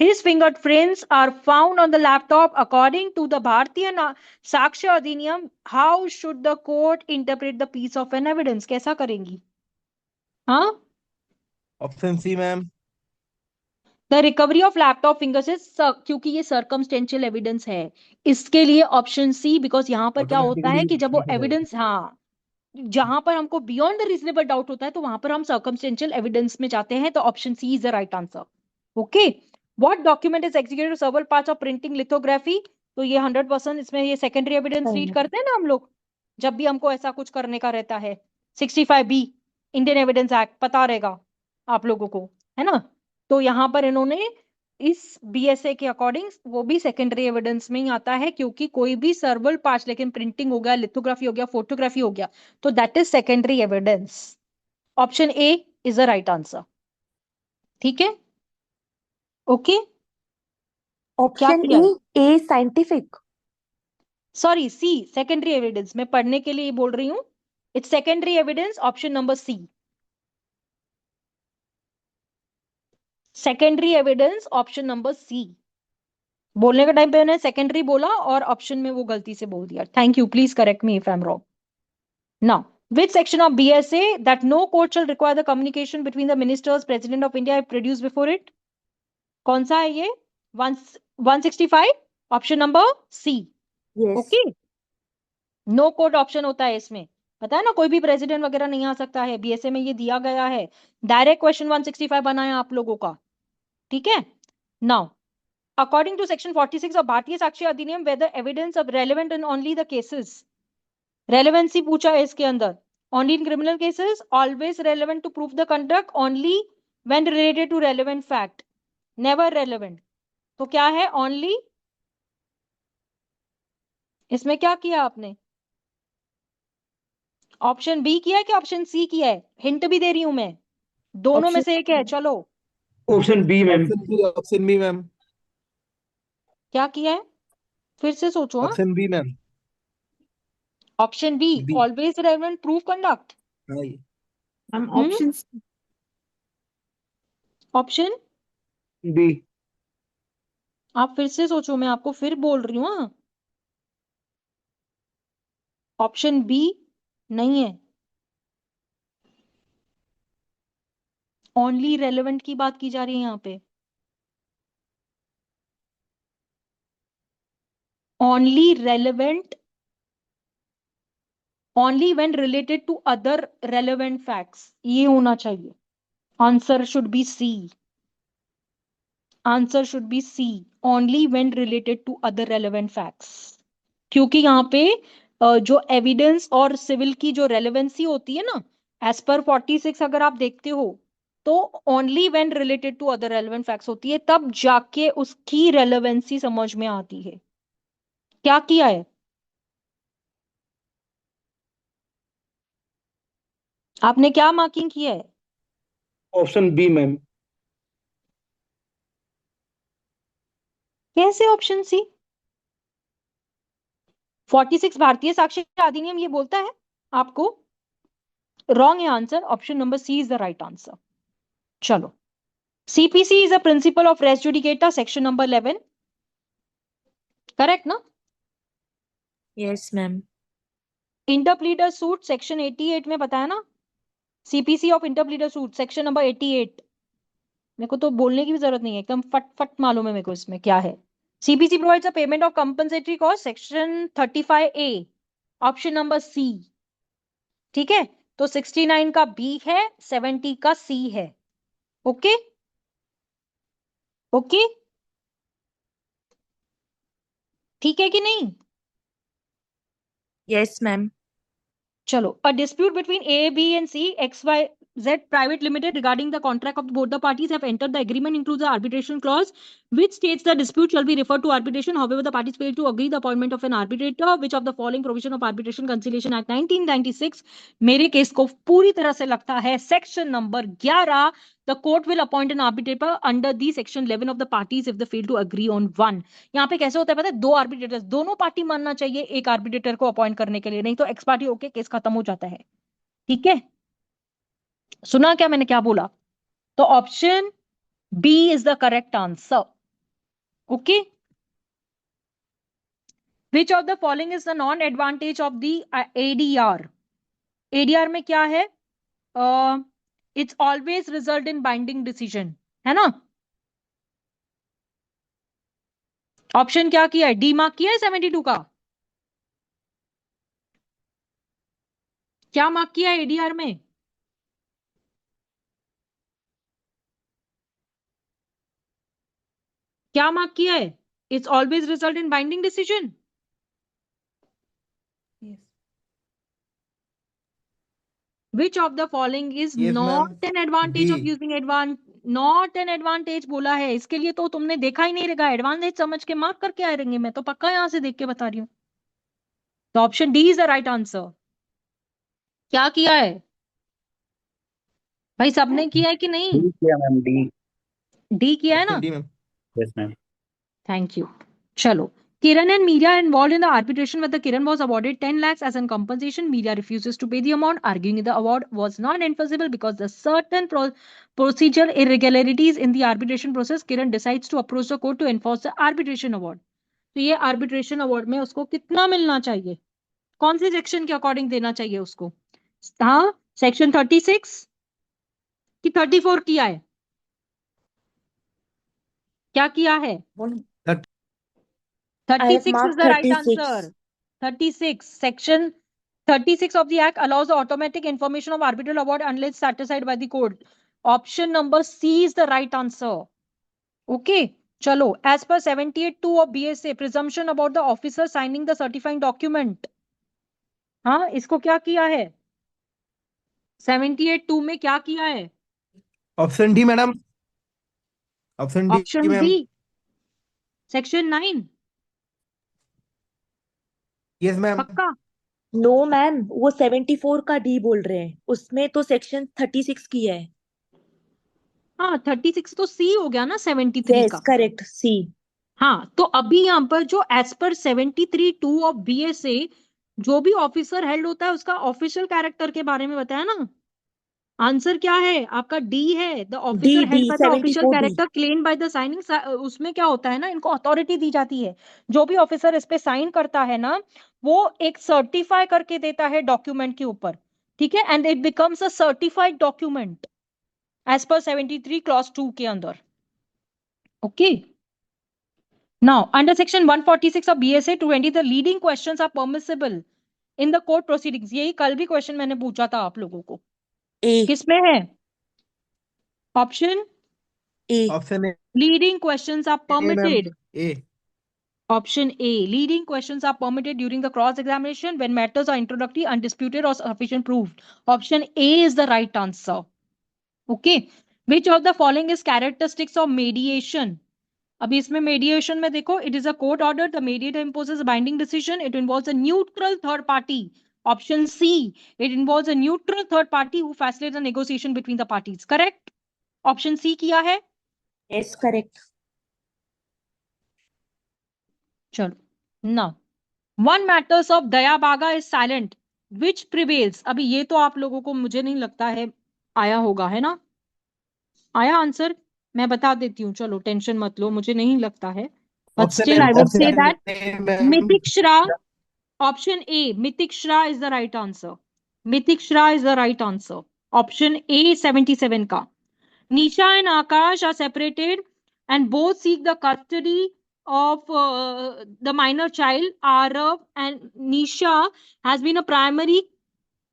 His fingerprints are found on the laptop. According to the Bharatiya Sakshya Adhiniyam, how should the court interpret the piece of an evidence? कैसा करेंगी? हाँ, Option C, ma'am. The recovery of laptop fingers is, क्योंकि ये circumstantial evidence है, इसके लिए option C. Because यहाँ पर क्या होता है कि जब वो एविडेंस, हाँ, जहां पर हमको बियॉन्ड द रीजनेबल डाउट होता है तो वहां पर हम सर्कमस्टेंशियल एविडेंस में जाते हैं, तो option C is the right answer. Okay, what document is executed several parts of printing lithography, तो ये 100% इसमें ये सेकेंडरी एविडेंस रीड करते हैं ना हम लोग जब भी हमको ऐसा कुछ करने का रहता है। 65B इंडियन एविडेंस एक्ट पता रहेगा आप लोगों को, है ना? तो यहाँ पर इन्होंने इस BSA के अकॉर्डिंग वो भी सेकेंडरी एविडेंस में ही आता है, क्योंकि कोई भी सर्वल पार्ट्स, लेकिन प्रिंटिंग हो गया, लिथोग्राफी हो गया, फोटोग्राफी हो गया, तो that is secondary evidence. Option A is the right answer. ठीक है, ओके। Option किया? A scientific. Sorry, C secondary evidence, मैं पढ़ने के लिए बोल रही हूँ। It's secondary evidence, option number C. Secondary evidence option number C. बोलने का टाइम पे मैंने सेकेंडरी बोला और ऑप्शन में वो गलती से बोल दिया। Thank you, please correct me if I am wrong. Now which section of BSA that no court shall require the communication between the ministers, president of India produced before it? कौन सा है ये? 165 option number C. Yes. Okay, no court option होता है इसमें, पता है ना, कोई भी प्रेसिडेंट वगैरह नहीं आ सकता है। बीएसए में ये दिया गया है। डायरेक्ट क्वेश्चन 165 बना है आप लोगों का, ठीक है। Now according to section 46 of Bharatiya Sakshya Adhiniyam whether evidence of relevant in only the cases, relevancy पूछा है इसके अंदर, only in criminal cases, always relevant to prove the conduct, only when related to relevant fact, never relevant. तो क्या है only? इसमें क्या किया आपने? ऑप्शन बी किया है कि ऑप्शन सी किया है? हिंट भी दे रही हूं मैं, दोनों में से एक है। चलो option B ma'am. Option B ma'am. क्या किया है, फिर से सोचो। हाँ, option B ma'am. Option B B. Always relevant proof conduct. हाँ ma'am hmm, option option B. आप फिर से सोचो, मैं आपको फिर बोल रही हूँ। हाँ, ऑप्शन बी नहीं है, ओनली रेलेवेंट की बात की जा रही है यहाँ पे। Only relevant, only when related to other relevant facts, ये होना चाहिए। Answer should be C, answer should be C, only when related to other relevant facts. क्योंकि यहाँ पे जो एविडेंस और सिविल की जो रेलेवेंसी होती है ना, एज पर 46 अगर आप देखते हो तो only when related to other relevant facts होती है, तब जाके उसकी रेलेवेंसी समझ में आती है। क्या किया है आपने, क्या मार्किंग किया है? Option B ma'am. कैसे ऑप्शन सी? 46 भारतीय साक्ष्य अधिनियम ये बोलता है आपको? रॉन्ग है answer, option number C is the right answer. चलो, CPC is a principle of res judicata, section number 11, correct ना? Yes, ma'am. Interpleader suit section 88 में बताया ना, CPC of interpleader suit section number 88। मेरे को तो बोलने की भी जरूरत नहीं है, एकदम फट फट मालूम है मेरे को इसमें क्या है। CPC provides a payment of compensatory cost, section 35A, option number C, ठीक है। तो 69 का बी है, 70 का सी है। ओके ओके, ठीक है कि नहीं? Yes, ma'am. चलो, a dispute between A, B and C, XYZ Private Limited regarding the contract of both the parties have entered the agreement includes the arbitration clause which states the dispute shall be referred to arbitration. However, the parties fail to agree the appointment of an arbitrator. Which of the following provision of Arbitration Conciliation Act 1996 मेरे case को पूरी तरह से लगता है section number 11, the court will appoint an arbitrator under the section 11 of the parties if they fail to agree on one. यहाँ पे कैसे होता है पता है, दो आर्बिट्रेटर्स, दोनों पार्टी मानना चाहिए एक आर्बिट्रेटर को अपॉइंट करने के लिए, नहीं तो एक्स पार्टी होके केस खत्म हो जाता है। ठीक है, सुना क्या मैंने क्या बोला? तो option B is the correct answer. Okay, which of the following is the non advantage of the ADR? ADR में क्या है? It's always result in binding decision, है ना? ऑप्शन क्या किया है, डी मार्क किया है 72 का? क्या मार्क किया है एडीआर में? क्या मार्क किया है? It's always result in binding decision. Yes. Which of the following is Yes, not ma'am. an advantage of D. using not an advantage बोला है, इसके लिए तो तुमने देखा ही नहीं रहेगा, एडवांटेज समझ के मार्क करके आए रहेंगे, मैं तो पक्का यहां से देख के बता रही हूँ। तो option D is the right answer. क्या किया है भाई, सबने किया है कि नहीं? डी किया मैम, डी। डी किया है ना? Option D ma'am. Yes ma'am. Thank you. चलो, Kiran and Meera are involved in the arbitration where the Kiran was awarded 10 lakhs as a compensation. Meera refuses to pay the amount, arguing the award was not enforceable because the certain procedural irregularities in the arbitration process. Kiran decides to approach the court to enforce the arbitration award. तो ये arbitration award में उसको कितना मिलना चाहिए? कौन से section के अकॉर्डिंग देना चाहिए उसको? हाँ, सेक्शन 36 कि 34 किया है? क्या किया है? 36 marked is the right 36. answer. 36. Section 36 of the Act allows the automatic information of arbitral award unless satisfied by the court. Option number C is the right answer. Okay. Chalo. As per 78(2) of BSA, presumption about the officer signing the certifying document. हाँ, इसको क्या किया है? 78(2) में क्या किया है? Option D madam, option D Option ma'am. D. Section 9. Yes ma'am. पक्का? नो मैम, वो 74 का डी बोल रहे हैं, उसमें तो सेक्शन 36 की है। हाँ, 36 तो C हो गया ना 73 यस का। करेक्ट, सी। हाँ, तो अभी यहाँ पर जो एज पर 73(2) ऑफ BSA जो भी ऑफिसर हेल्ड होता है उसका ऑफिशियल कैरेक्टर के बारे में बताया ना। आंसर क्या है आपका? डी है। The officer D held by the official 74 D. Character claimed by the signing. उसमें क्या होता है ना, इनको अथॉरिटी दी जाती है। जो भी ऑफिसर इस पे साइन करता है ना, वो एक सर्टिफाई करके देता है डॉक्यूमेंट के ऊपर, ठीक है, and it becomes a certified document as per 73 clause 2 के अंदर। Okay, now under section 146 of BSA 220 the leading questions are permissible in the court proceedings। यही कल भी क्वेश्चन मैंने पूछा था आप लोगों को। ए। किसमें है? Option A. Option A leading questions are ma'am, permitted। A. Option A, leading questions are permitted during the cross examination when matters are introductory, undisputed or sufficient proved। Option A is the right answer। Okay, which of the following is characteristics of mediation? अभी इसमें mediation में देखो, it is a court order, the mediator imposes a binding decision, it involves a neutral third party। Option C, it involves a neutral third party who facilitates a negotiation between the parties। Correct? Option C किया है? Yes correct. चलो now one matters of दया बागा is silent which prevails। अभी ये तो आप लोगों को मुझे नहीं लगता है आया होगा, है ना? आया आंसर? मैं बता देती हूँ, चलो टेंशन मत लो, मुझे नहीं लगता है, but option still I would say that A ma'am. Mitiksha। Option A, Mitiksha is the right answer। Mitiksha is the right answer। Option A 77 का। Nisha and Akash are separated and both seek the custody of the minor child Arav, and Nisha has been a primary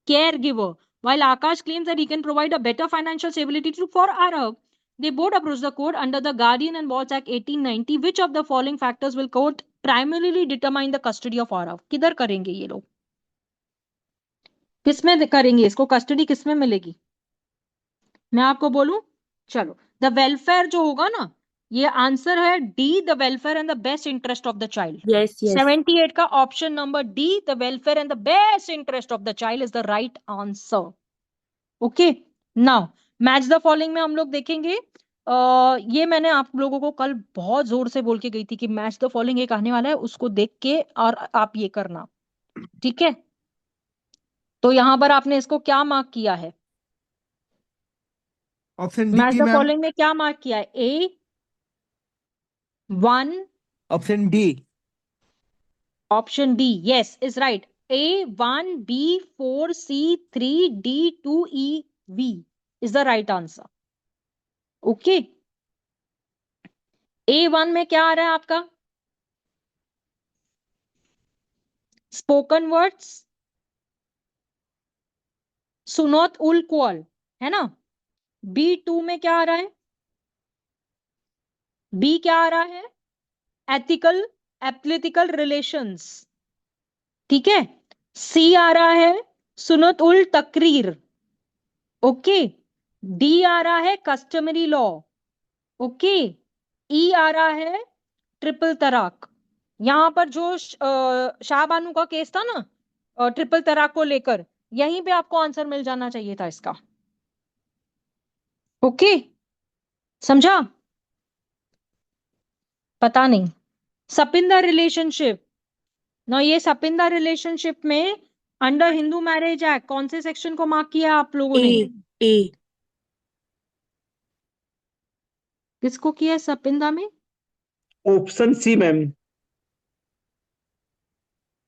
caregiver while Akash claims that he can provide a better financial stability for Arav। They both approach the court under the Guardian and Watch Act 1890। Which of the following factors will court primarily determine the custody of Arav? किधर करेंगे ये लोग? किसमें करेंगे इसको? Custody किसमें मिलेगी? मैं आपको बोलूं? चलो, द वेलफेयर जो होगा ना, ये आंसर है D, the welfare and the best interest of the child. Yes yes. 78 का option number D, the welfare and the best interest of the child is the right answer. Okay, now match the following में हम लोग देखेंगे। ये मैंने आप लोगों को कल बहुत जोर से बोल के गई थी कि मैच द फॉलोइंग एक आने वाला है, उसको देख के और आप ये करना, ठीक है? तो यहां पर आपने इसको क्या मार्क किया है? Option match D the ma'am. Following में क्या मार्क किया है? A1। Option D. Option D, yes, is right। A1, B4, C3, D2, E, V is the right answer। Okay, A1 में क्या आ रहा है आपका? स्पोकन वर्ड्स, सुनोत उल क्वल, है ना? B2 में क्या आ रहा है? B क्या आ रहा है? एथिकल एथलेटिकल रिलेशंस, ठीक है? C आ रहा है सुनत उल तकरीर। ओके, D आ रहा है कस्टमरी लॉ। ओके, ई आ रहा है ट्रिपल तलाक। यहां पर जो शाहबानू का केस था ना, ट्रिपल तलाक को लेकर, यहीं पे आपको आंसर मिल जाना चाहिए था इसका। ओके, समझा? पता नहीं, सपिंदा रिलेशनशिप ना, ये सपिंदा रिलेशनशिप में अंडर हिंदू मैरिज एक्ट कौन से सेक्शन को मार्क किया आप लोगों ने? ए किसको किया है सपिंदा में? Option C ma'am.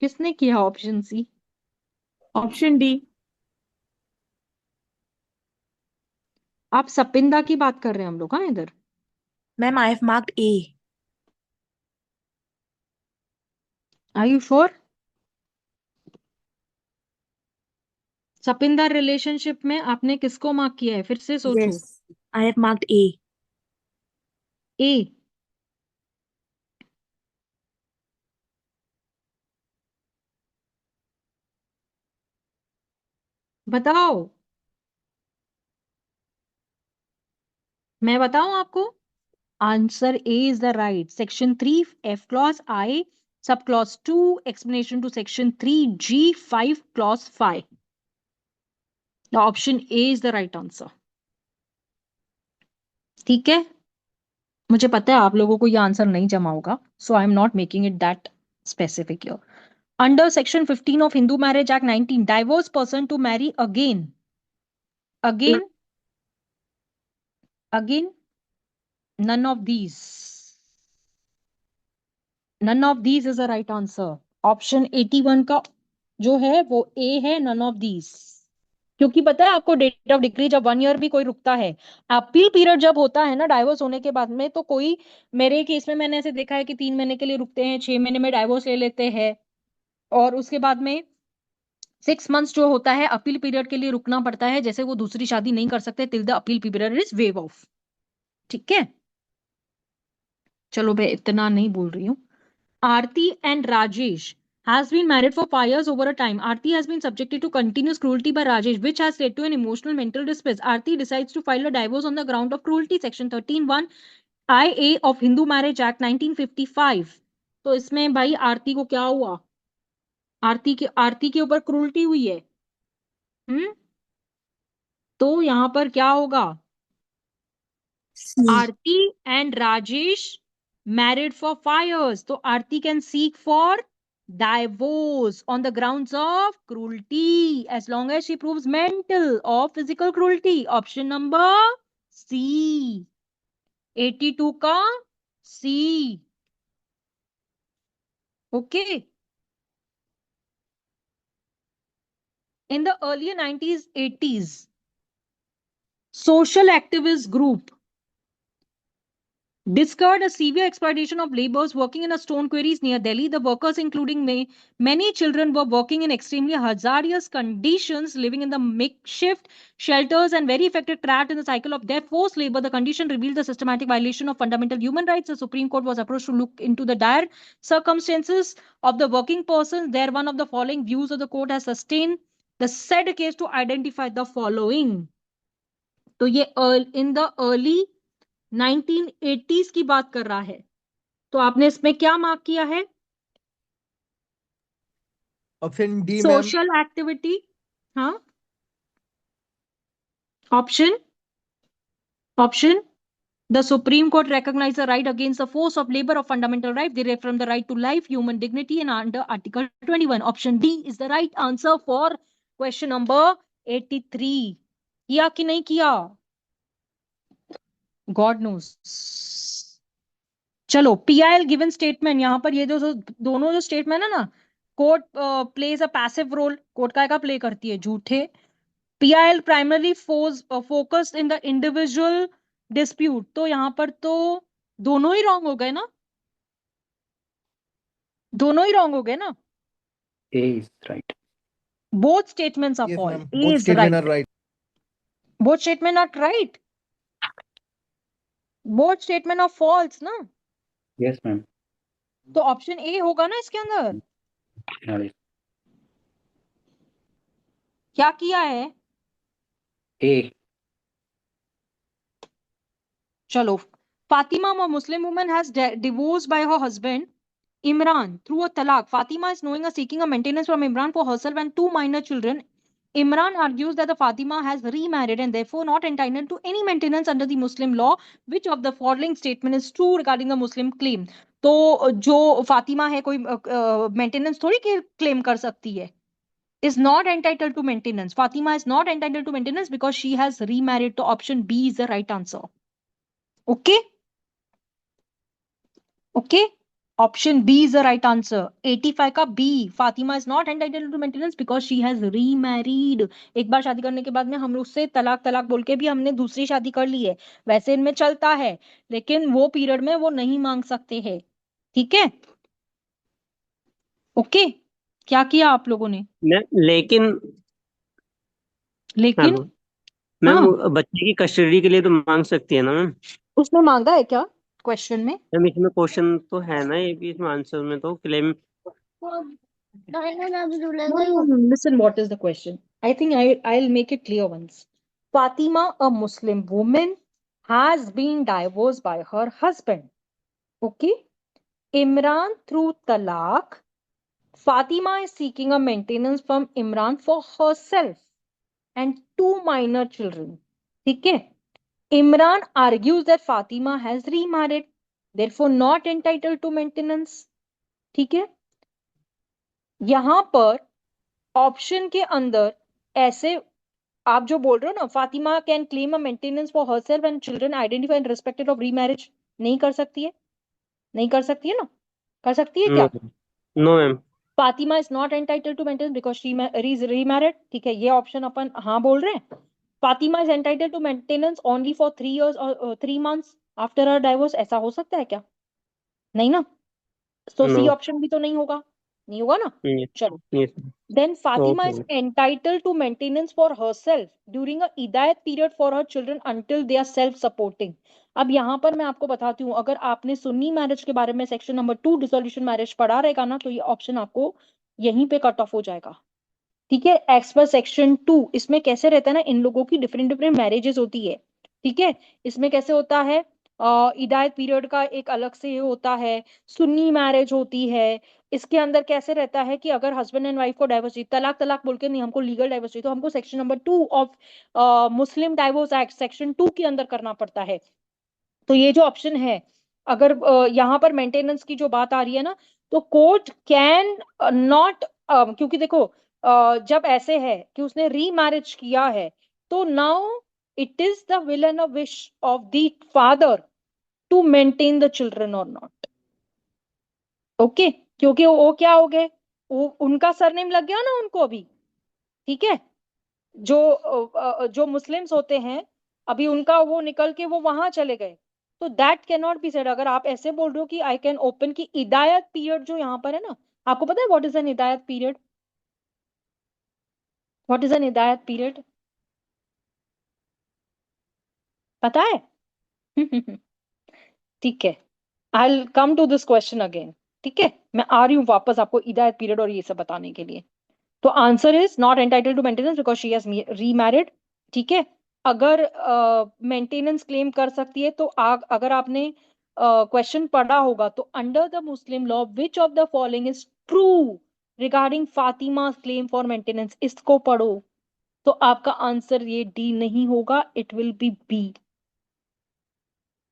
किसने किया ऑप्शन सी? Option D. आप सपिंदा की बात कर रहे हैं हम लोग, हाँ इधर। Ma'am I have marked A. Are you sure? Sapinda relationship में आपने किसको मार्क किया है? फिर से सोचो। Yes I have marked A. A. बताओ, मैं बताऊं आपको? Answer A is the right. Section 3 F clause I sub clause 2 explanation to section 3 G 5 clause 5। The option A is the right answer. ठीक है, मुझे पता है आप लोगों को ये आंसर नहीं जमा होगा, so I am not making it that specific here. Under section 15 of Hindu marriage act 19, divorce person to marry again again none of these is the right answer. Option 81 का जो है वो ए है, none of these। क्योंकि पता है आपको, date of decree जब 1 ईयर भी कोई रुकता है, अपील पीरियड जब होता है ना डाइवोर्स होने के बाद में, तो कोई, मेरे केस में मैंने ऐसे देखा है कि 3 महीने के लिए रुकते हैं, 6 महीने में डाइवोर्स ले लेते हैं, और उसके बाद में 6 मंथ्स जो होता है अपील पीरियड के लिए रुकना पड़ता है, जैसे वो दूसरी शादी नहीं कर सकते till the appeal period is waive off. ठीक है, चलो मैं इतना नहीं बोल रही हूँ। Aarti and Rajesh has been married for 5 years over a time. Aarti has been subjected to continuous cruelty by Rajesh, which has led to an emotional mental distress. Aarti decides to file a divorce on the ground of cruelty. Section 13(1) IA of Hindu Marriage Act 1955। तो इसमें भाई आरती को क्या हुआ? आरती के ऊपर cruelty हुई है। तो यहां पर क्या होगा? सी। आरती and Rajesh married for 5 years, so Aarti can seek for divorce on the grounds of cruelty as long as she proves mental or physical cruelty. Option number C, 82 का C। Okay, in the early 90s 80s, social activist group discovered a severe exploitation of laborers working in a stone quarries near Delhi. The workers, including many children, were working in extremely hazardous conditions, living in the makeshift shelters and very affected, trapped in the cycle of death, forced labor. The condition revealed the systematic violation of fundamental human rights. The Supreme Court was approached to look into the dire circumstances of the working persons. There, one of the following views of the court has sustained the said case to identify the following. तो ये in the early 1980s की बात कर रहा है, तो आपने इसमें क्या मार्क किया है? Option D ma'am. Social activity. हाँ, option the Supreme Court recognized the right against the force of labor of fundamental right derived from the right to life, human dignity, and under Article 21. Option D is the right answer for question number 83. किया कि नहीं किया? God knows. चलो, PIL given statement, यहां पर ये जो दोनों जो स्टेटमेंट है ना, court plays a passive role, court का प्ले करती है, झूठे। PIL primarily focused in the individual dispute, तो यहां पर तो दोनों ही रॉन्ग हो गए ना, दोनों ही रॉन्ग हो गए ना। A is right. Both statements are Yes, false. ma'am. A Both is statements are right, right. Both statement are right, both statement are false ना, Yes, ma'am. तो ऑप्शन ए होगा ना इसके अंदर। Got it. क्या किया है? A. चलो, Fatima, a Muslim woman, has divorced by her husband Imran through a talaq. Fatima is knowing seeking a maintenance from Imran for herself and 2 minor children. Imran argues that the Fatima has remarried and therefore not entitled to any maintenance under the Muslim law. Which of the following statement is true regarding the Muslim claim? तो जो फातिमा है कोई maintenance थोड़ी claim कर सकती है, is not entitled to maintenance. Fatima is not entitled to maintenance because she has remarried. So option B is the right answer. Okay? Okay? Option B is the right answer. 85 का B. Fatima is not entitled to maintenance because she has remarried. एक बार शादी करने के बाद में हम उससे तलाक तलाक बोल के भी हमने दूसरी शादी कर ली है, वैसे इनमें चलता है, लेकिन वो पीरियड में वो नहीं मांग सकते हैं। ठीक है? ओके? क्या किया आप लोगों ने? लेकिन लेकिन हेलो मैम, हाँ, बच्चे की कस्टडी के लिए तो मांग सकती है ना मैम? उसने मांगा है क्या क्वेश्चन में? मैम इसमें क्वेश्चन तो है ना, ये भी इसमें आंसर में तो claim. No. Listen, what is the question? I think I'll make it clear once. Fatima, a Muslim woman, has been divorced by her husband. Okay? Imran through talaq. Fatima is seeking a maintenance from Imran for herself and 2 minor children. Okay? Imran argues that Fatima has remarried, therefore not entitled to maintenance. ठीक है? यहां पर option के अंदर ऐसे आप जो बोल रहे हो ना, Fatima can claim a maintenance for herself and children identify in respected of remarriage, नहीं कर सकती है? नहीं कर सकती है ना? कर सकती है क्या? No ma'am. Fatima is not entitled to maintenance because she is remarried. ठीक है, ये ऑप्शन अपन हाँ बोल रहे हैं। Fatima is entitled to maintenance only for 3 years और 3 months आफ्टर हर डाइवोर्स, ऐसा हो सकता है क्या? नहीं ना? तो सी नो। ऑप्शन भी तो नहीं होगा, नहीं होगा ना? चलो, yes. then Fatima Okay. is entitled to maintenance for herself during a idayat period for her children until they are self supporting. अब यहाँ पर मैं आपको बताती हूँ, अगर आपने सुन्नी मैरिज के बारे में सेक्शन नंबर 2 डिसोल्यूशन मैरिज पढ़ा रहेगा ना, तो ये ऑप्शन आपको यहीं पे कट ऑफ हो जाएगा। ठीक है? एज पर सेक्शन 2 इसमें कैसे रहता है ना, इन लोगों की डिफरेंट डिफरेंट मैरिजेस होती है। ठीक है? इसमें कैसे होता है, इदायत पीरियड का एक अलग से ये होता है, सुन्नी मैरिज होती है। इसके अंदर कैसे रहता है कि अगर हस्बैंड एंड वाइफ को डाइवोर्स चाहिए, तलाक तलाक बोल के नहीं, हमको लीगल डाइवोर्स चाहिए, तो हमको section number 2 of Muslim divorce act section 2 के अंदर करना पड़ता है। तो ये जो ऑप्शन है, अगर यहाँ पर मेंटेनेंस की जो बात आ रही है ना, तो कोर्ट कैन नॉट, क्योंकि देखो जब ऐसे है कि उसने रीमैरिज किया है, तो now it is the will and a wish of the father to maintain the children और नॉट। ओके? क्योंकि वो क्या हो गए, उनका सरनेम लग गया ना उनको अभी। ठीक है? जो मुस्लिम्स होते हैं अभी, उनका वो निकल के वो वहां चले गए, तो that can not be said. अगर आप ऐसे बोल रहे हो कि आई कैन ओपन की इदायत पीरियड जो यहाँ पर है ना, आपको पता है what is an iddat period? What is an iddat period? पता है? ठीक है, I will come to this question again. ठीक है, मैं आ रही हूँ वापस आपको इदायत पीरियड और ये सब बताने के लिए। तो answer is not entitled to maintenance because she has remarried. ठीक है? अगर मेंटेनेंस क्लेम कर सकती है, तो अगर आपने क्वेश्चन पढ़ा होगा, तो under the Muslim law which of the following is true regarding Fatima claim for maintenance, इसको पढ़ो, तो आपका आंसर ये डी नहीं होगा, it will be B.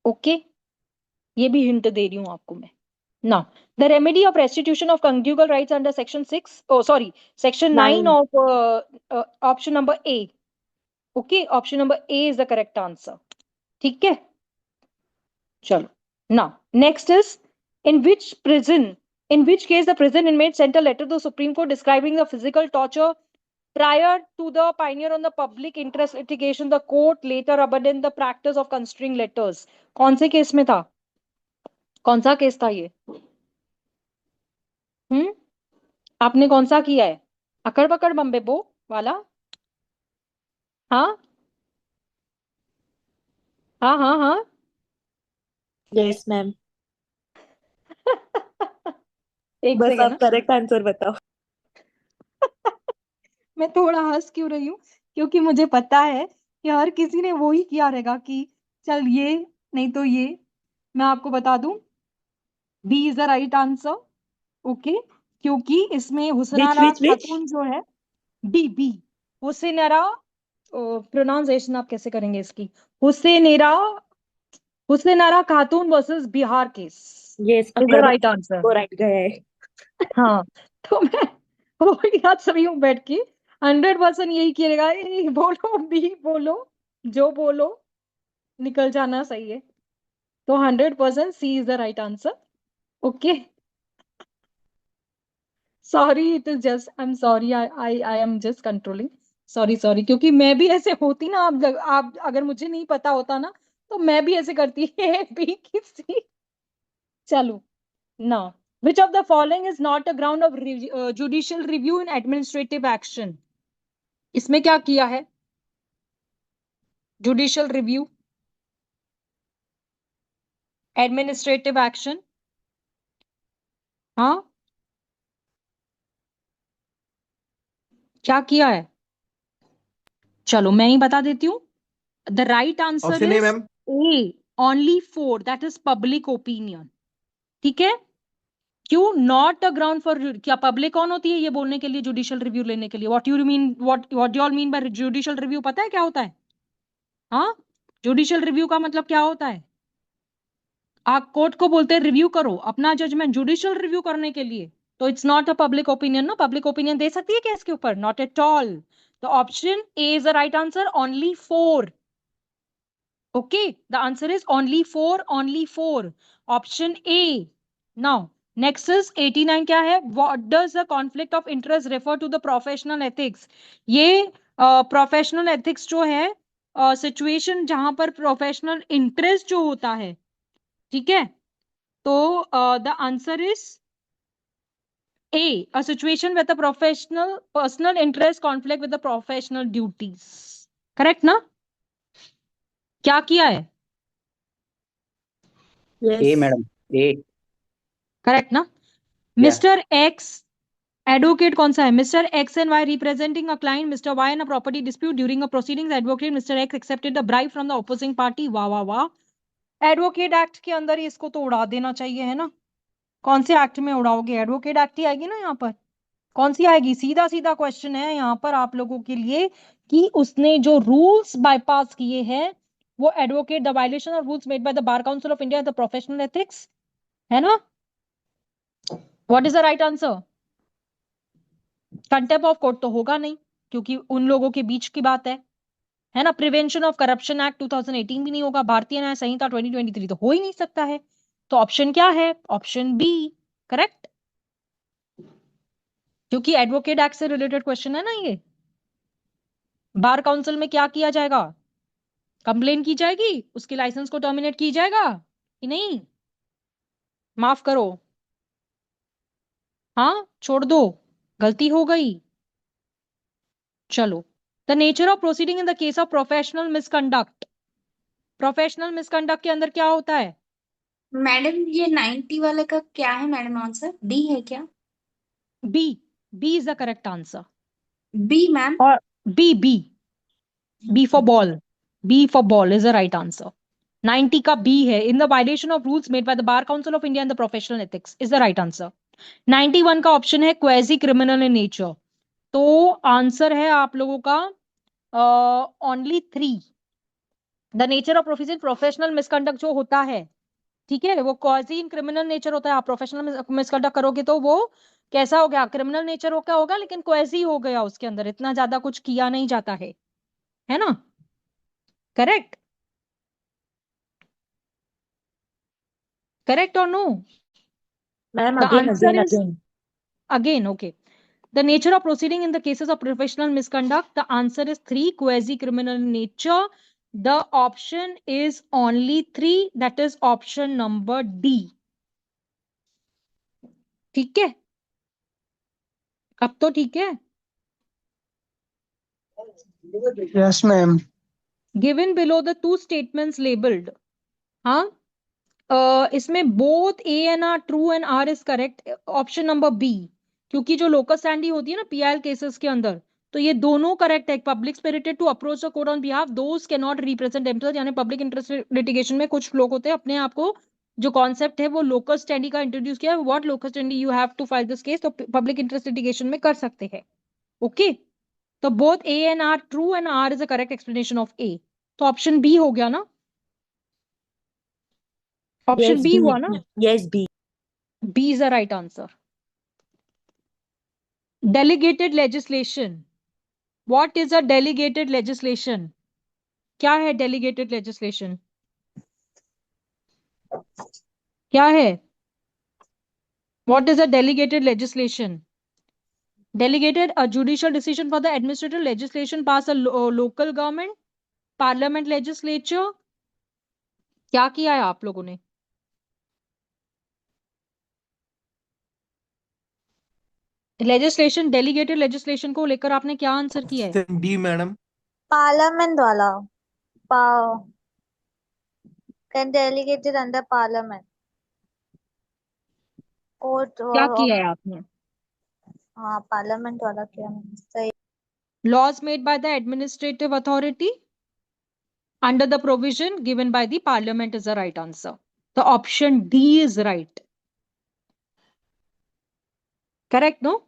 Okay? ये भी हिंट दे रही हूं आपको मैं। Now, the remedy of restitution of conjugal rights under section 6, section 9 of option number A. Okay, option number A is the correct answer. ठीक है? चलो. Now, next is, in which case the prison inmate sent a letter to the Supreme Court describing the physical torture prior to the pioneer on the public interest litigation. The court later abandoned the practice of considering letters. कौन से case में था? कौन सा case था ये? आपने कौन सा किया है? अकड़ पकड़ बम्बे बो वाला? हाँ हाँ हाँ हाँ। Yes ma'am. एक बस सेकेंड आप ना, करेक्ट आंसर बताओ। मैं थोड़ा हंस क्यों रही हूँ, क्योंकि मुझे पता है कि हर किसी ने वो ही किया रहेगा कि चल ये नहीं तो ये। मैं आपको बता दूं, B is the right answer. Okay? क्योंकि इसमें हुसनारा विच खातून जो है, बी बी, हुसैनरा, प्रोनाउंसिएशन आप कैसे करेंगे इसकी, हुसैनरा खातून versus Bihar case. Yes is the right answer. वो राइट गया है। हाँ, तो मैं बोल याद सभी हूँ बैठ के 100% यही किएगा, ए बोलो, बी बोलो, जो बोलो निकल जाना सही है। तो 100% C is the right answer. Okay, sorry, it is just, I am sorry, I am just controlling. Sorry, क्योंकि मैं भी ऐसे होती ना, आप अगर मुझे नहीं पता होता ना तो मैं भी ऐसे करती है बी की सी। चलो ना, which of the following is not a ground of judicial review in administrative action? इसमें क्या किया है? जुडिशियल रिव्यू, एडमिनिस्ट्रेटिव एक्शन, हाँ क्या किया है? चलो मैं ही बता देती हूँ। The right answer option A is ma'am. A, only 4, that is public opinion. ठीक है, क्यों नॉट अ ग्राउंड फॉर, क्या पब्लिक कौन होती है ये बोलने के लिए, जुडिशियल रिव्यू लेने के लिए? What you mean, what you all mean bye judicial review? पता है क्या होता है? हाँ, जुडिशियल रिव्यू का मतलब क्या होता है? आप कोर्ट को बोलते हैं रिव्यू करो अपना जजमेंट, जुडिशियल रिव्यू करने के लिए। तो it's not a public opinion ना, पब्लिक ओपिनियन दे सकती है क्या इसके ऊपर? Not at all. तो option A is the right answer, only 4। Okay, the answer is only 4, only 4, option A. Now next is 89, क्या है? What does the conflict of interest refer to the professional ethics? ये professional ethics जो है, situation जहां पर professional interest जो होता है, ठीक है, तो the answer is A, a situation with the professional personal interest conflict with the professional duties. Correct ना? क्या किया है? A, madam. A. करेक्ट ना? Yeah. मिस्टर एक्स, एडवोकेट कौन सा है? Mister X and Y representing a client mister Y in a property dispute during a proceedings, advocate mister X accepted the bribe from the opposing party. वाह वाह वाह, advocate act के अंदर ही इसको तो उड़ा देना चाहिए, है ना? कौन से एक्ट में उड़ाओगे? एडवोकेट एक्ट ही आएगी ना यहाँ पर। कौन सी आएगी? सीधा सीधा क्वेश्चन है यहाँ पर आप लोगों के लिए कि उसने जो रूल्स बाईपास किए हैं वो advocate, the violation of rules made by the bar council of India, the professional ethics, है ना? What is the right answer? Contempt of court तो होगा नहीं क्योंकि उन लोगों के बीच की बात है ना? प्रिवेंशन ऑफ करप्शन एक्ट 2018 भी नहीं होगा, भारतीय न्याय संहिता 2023 तो हो ही नहीं सकता है। तो ऑप्शन क्या है? ऑप्शन बी करेक्ट, क्योंकि एडवोकेट एक्ट से रिलेटेड क्वेश्चन है ना ये। बार काउंसिल में क्या किया जाएगा? कंप्लेन की जाएगी, उसके लाइसेंस को टर्मिनेट की जाएगा कि नहीं? माफ करो, हाँ छोड़ दो, गलती हो गई। चलो, the nature of proceeding in the case of professional misconduct. Professional misconduct के अंदर क्या होता है? मैडम ये 90 वाले का क्या है मैडम आंसर? डी है क्या? B, B is the correct answer. B ma'am. और B for ball, B for ball is the right answer. 90 का बी है, in the violation of rules made by the bar council of India and the professional ethics is the right answer. 91 का option है quasi criminal in nature. तो answer है आप लोगों का only 3। The nature of professional misconduct जो होता है, ठीक है, वो क्वाजी इन क्रिमिनल नेचर होता है। आप प्रोफेशनल मिसकंडक्ट करोगे तो वो कैसा हो गया? क्रिमिनल नेचर होगा होगा, लेकिन क्वाजी हो गया, उसके अंदर इतना ज्यादा कुछ किया नहीं जाता है ना? करेक्ट, करेक्ट और no? Ma'am the again answer again is again again, okay. The nature of proceeding in the cases of professional misconduct, the answer is 3, quasi criminal nature. The option is only 3, that is option number D. ठीक है, अब तो ठीक है। Yes ma'am. Given below the two statements labeled, हाँ, इसमें both A and R, true and R is correct, option number B, क्योंकि जो लोकस स्टैंडी होती है ना पीआईएल केसेस के अंदर, तो ये दोनों करेक्ट है। Public spirited to approach the court on behalf those can not represent themselves, यानी पब्लिक इंटरेस्ट लिटिगेशन में कुछ लोग होते हैं अपने आप को, जो कॉन्सेप्ट है वो लोकस स्टैंडी का इंट्रोड्यूस किया है, what locus standi you have to file this case, तो पब्लिक इंटरेस्ट लिटिगेशन में कर सकते हैं। ओके, तो both A and R true and R is a correct explanation of A, तो ऑप्शन बी हो गया ना? ऑप्शन Yes, बी हुआ B. ना? Yes, B. B is the right answer. Delegated legislation. What is a delegated legislation? क्या है delegated legislation? क्या है? What is a delegated legislation? Delegated a judicial decision for the administrative legislation pass a local government, parliament, legislature. क्या किया है आप लोगों ने? लेजिस्लेशन, डेलीगेटेड लेजिस्लेशन को लेकर आपने क्या आंसर किया है? Option D, madam. पार्लियामेंट वाला power can delegated under parliament court क्या और किया है आपने? हाँ पार्लियामेंट वाला क्या सही. Laws made by the administrative authority under the provision given by the parliament is the right answer. The option D is right. Correct, no?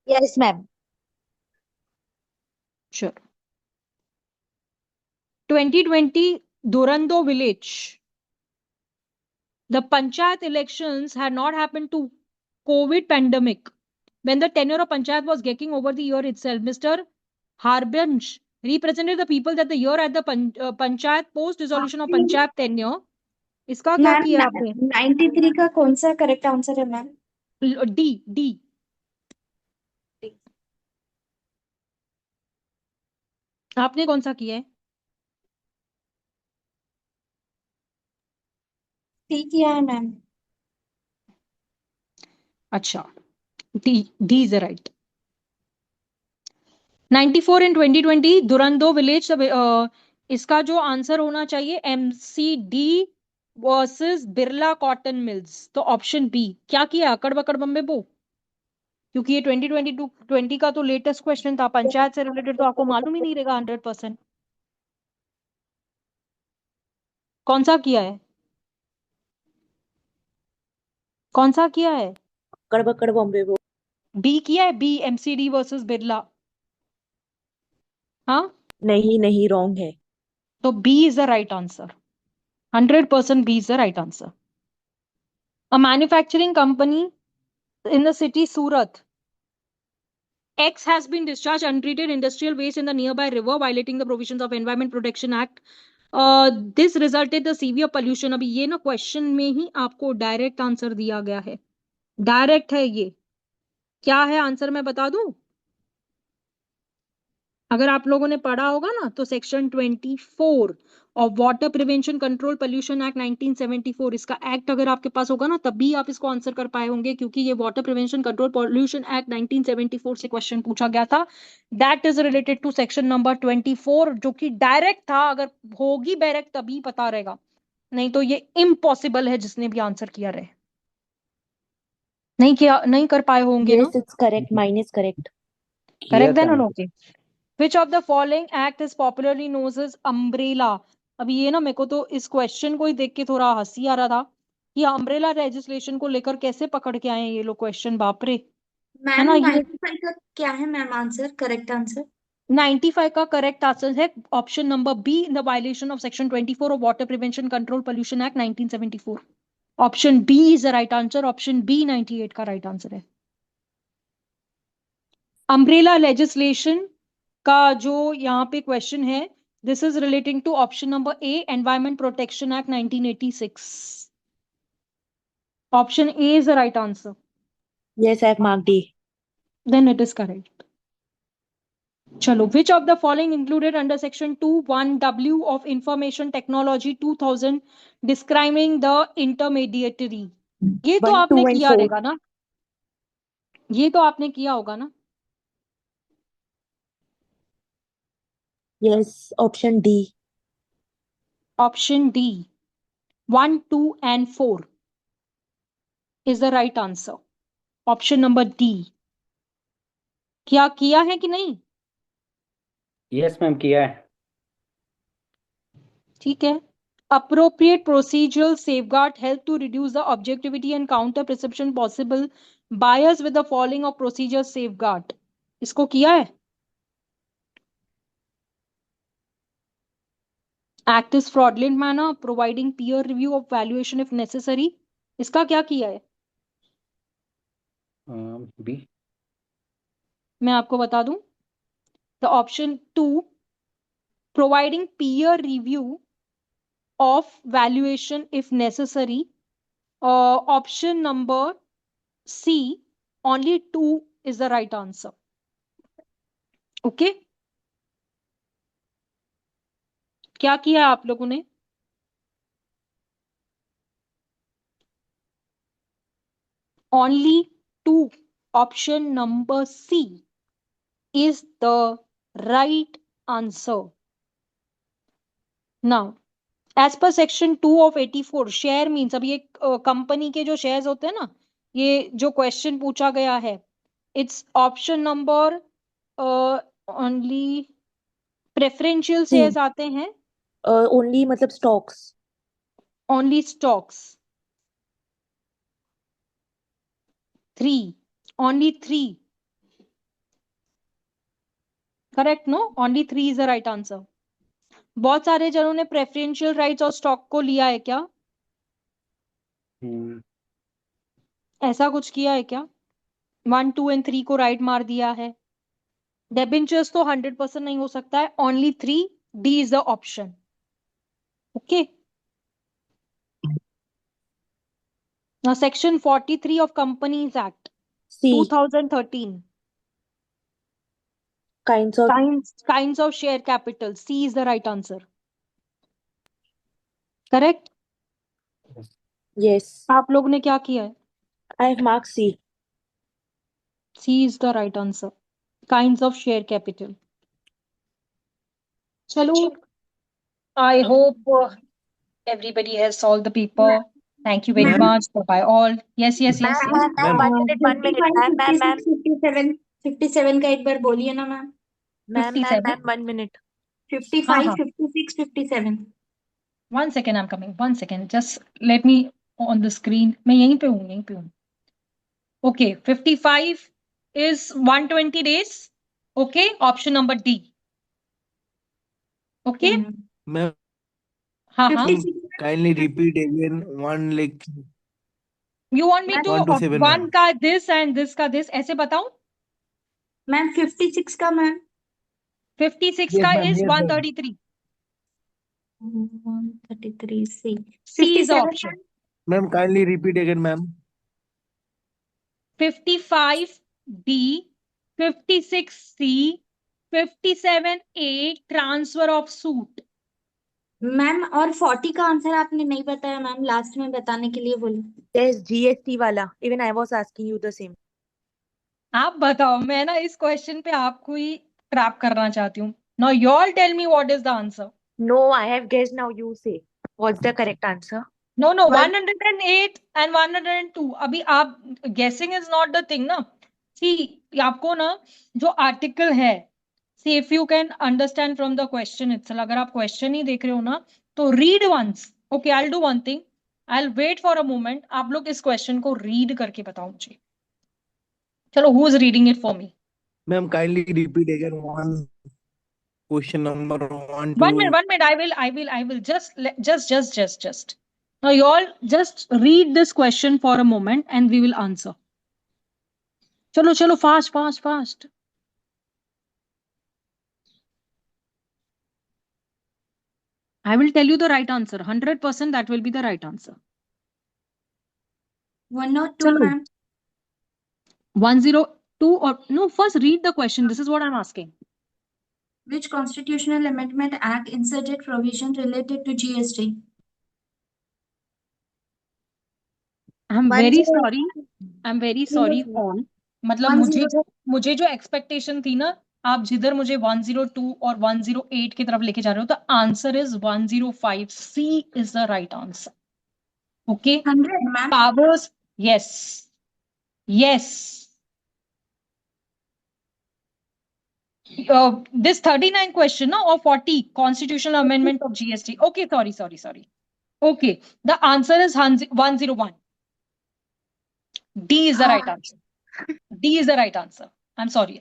Yes, ma'am. Sure. 2020 Durando village. The panchayat elections had not happened to COVID pandemic. When the tenure of panchayat was getting over the year itself, Mr. Harbanj represented the people that the year at the panchayat post dissolution of panchayat tenure. इसका क्या ma'am किया आपने? 93 का कौन सा correct answer है ma'am? D. D. आपने कौन सा किया है? सी किया है मैम. अच्छा, D. D is right. 94 in 2020 दुरंदो विलेज. इसका जो आंसर होना चाहिए MCD versus Birla cotton mills. तो ऑप्शन बी. क्या किया? अकड़ बकड़ बम्बे बो. क्योंकि ये 2020 का तो लेटेस्ट क्वेश्चन था. पंचायत से रिलेटेड तो आपको मालूम ही नहीं रहेगा 100%. कौन सा किया है? कौन सा किया है? कड़बकड़ बॉम्बे वो. बी किया है. B MCD versus Birla. हाँ, नहीं नहीं, रॉन्ग है. तो B is the right answer. 100% B is the right answer. A manufacturing company in the city Surat X has been discharged untreated industrial waste in the nearby river, violating the provisions of Environment Protection Act. This resulted the severe pollution. अभी ये ना question में ही आपको direct answer दिया गया है. Direct है ये. क्या है आंसर मैं बता दूं? अगर आप लोगों ने पढ़ा होगा ना तो सेक्शन 24 और water prevention control pollution act 1974, इसका एक्ट अगर आपके पास होगा ना तभी आप इसको आंसर कर पाए होंगे, क्योंकि ये water prevention control pollution act 1974 से क्वेश्चन पूछा गया था. That is related to section number 24, जो कि डायरेक्ट था. अगर होगी डायरेक्ट तभी पता रहेगा, नहीं तो ये इम्पॉसिबल है जिसने भी आंसर किया रहे. नहीं किया, नहीं कर पाए होंगे ना? Yes, it's correct. Mine is correct. किया करेक्ट देन था. Okay. Which of the following act is popularly known as umbrella? अभी ये ना मेरे को तो इस क्वेश्चन को ही देख के थोड़ा हंसी आ रहा था कि अम्ब्रेला लेजिस्लेशन को लेकर कैसे पकड़ के आए हैं ये लोग क्वेश्चन. बाप रे. है मैम ना? ये 95 का क्या है मैम आंसर, करेक्ट आंसर? 95 का करेक्ट आंसर है option number B, in the violation of section 24 of water prevention control pollution act 1974. Option B is the right answer. Option B 98 का राइट आंसर है. Umbrella legislation का जो यहाँ पे question है, this is relating to option number A, environment protection act 1986. Option A is the right answer. Yes, I have marked D. Then it is correct. चलो, विच of the following included under section 21W of information technology 2000 describing the intermediary. ये तो 1, 2 आपने and किया 4. रहेगा ना? ये तो आपने किया होगा ना? Yes, option D. Option D 1, 2 and 4 is the right answer. Option number D. क्या किया है कि नहीं? यस मैम, किया है. ठीक है. Appropriate procedural safeguard help to reduce the objectivity and counter perception possible bias with the following of procedure safeguard. इसको किया है? act is fraudulent manner, providing peer review of valuation if necessary. इसका क्या किया है? बी। मैं आपको बता दूं, the option 2 providing peer review of valuation if necessary. Option number C, only 2 is the right answer. Okay, क्या किया आप लोगों ने? Only 2, option number C is the right answer. Now, as per section 2 of 84, share means, अब ये company के जो shares होते हैं ना, ये जो क्वेश्चन पूछा गया है, it's option number only preferential shares आते हैं, ओनली मतलब stocks, only stocks 3, only 3, correct? No, only 3 is the right answer. बहुत सारे जनों ने प्रेफरेंशियल राइट्स और स्टॉक को लिया है क्या? ऐसा कुछ किया है क्या? 1, 2 and 3 को राइट मार दिया है. डेबेंचर्स तो 100% नहीं हो सकता है. Only 3, D is the option. Okay. Now section 43 of Companies Act C 2013, kinds of share capital, C is the right answer. Correct? Yes, आप लोग ने क्या किया है? I have mark C. C is the right answer. Kinds of share capital. Chalo, I hope everybody has solved the paper. Thank you very Ma'am. much. Bye all. Yes, yes, yes, yes. Ma'am 1 minute, 1 minute, ma'am 57 का एक बार बोलिए ना ma'am. Ma'am 57. 1 minute. 55, हाँ. 56, 57. 1 second, I'm coming. 1 second. Just let me on the screen. मैं यहीं पे हूँ. Okay, 55 is 120 days. Okay, option number D. Okay. Ma'am, हाँ. 56. kindly repeat again one like You want me to 1 to 7, one ma'am. का this and this का this ऐसे बताऊं? Ma'am 56 का मैम. 56 Yes, का ma'am. is Yes, ma'am. 133. 133 C. C is the 57 option. Ma'am, kindly repeat again, ma'am. 55 B, 56 C, 57 A, transfer of suit. Ma'am और 40 का answer आपने नहीं बताया मैम, लास्ट में बताने के लिए बोले. यस, जीएसटी वाला. Even I was asking you the same. आप बताओ, मैं ना इस क्वेश्चन पे आपको ही ट्रैप करना चाहती हूँ. Now you all tell me what is the answer. No, I have guessed. Now you say what's the correct answer. No, 108 and 102. अभी आप guessing is not the thing ना. See, आपको ना जो आर्टिकल है, see if you can understand from the question itself. अगर आप question ही देख रहे हो ना, तो read once. Okay, I'll do one thing. I'll wait for a moment. आप लोग इस क्वेश्चन को रीड करके बताओ मुझे. चलो, who is reading it for me? Ma'am, kindly repeat again one question number 1 to 1 minute. I will just. Now you all just read this question for a moment and we will answer. Chalo, fast. I will tell you the right answer. 100% that will be the right answer. 102 Chalo. Ma'am. 102 or no, first read the question. This is what I'm asking. Which constitutional amendment act inserted provision related to GST? I'm very sorry. Zero. all. मतलब 102. मुझे जो expectation थी ना, आप जिधर मुझे 102 और 108 की तरफ लेके जा रहे हो, तो answer is 105. C is the right answer. Okay. 100 ma'am. Powers, yes. This 39 question or 40 constitutional amendment of GST. Okay, sorry. Okay, the answer is 101. D is the right answer. D is the right answer. I'm sorry.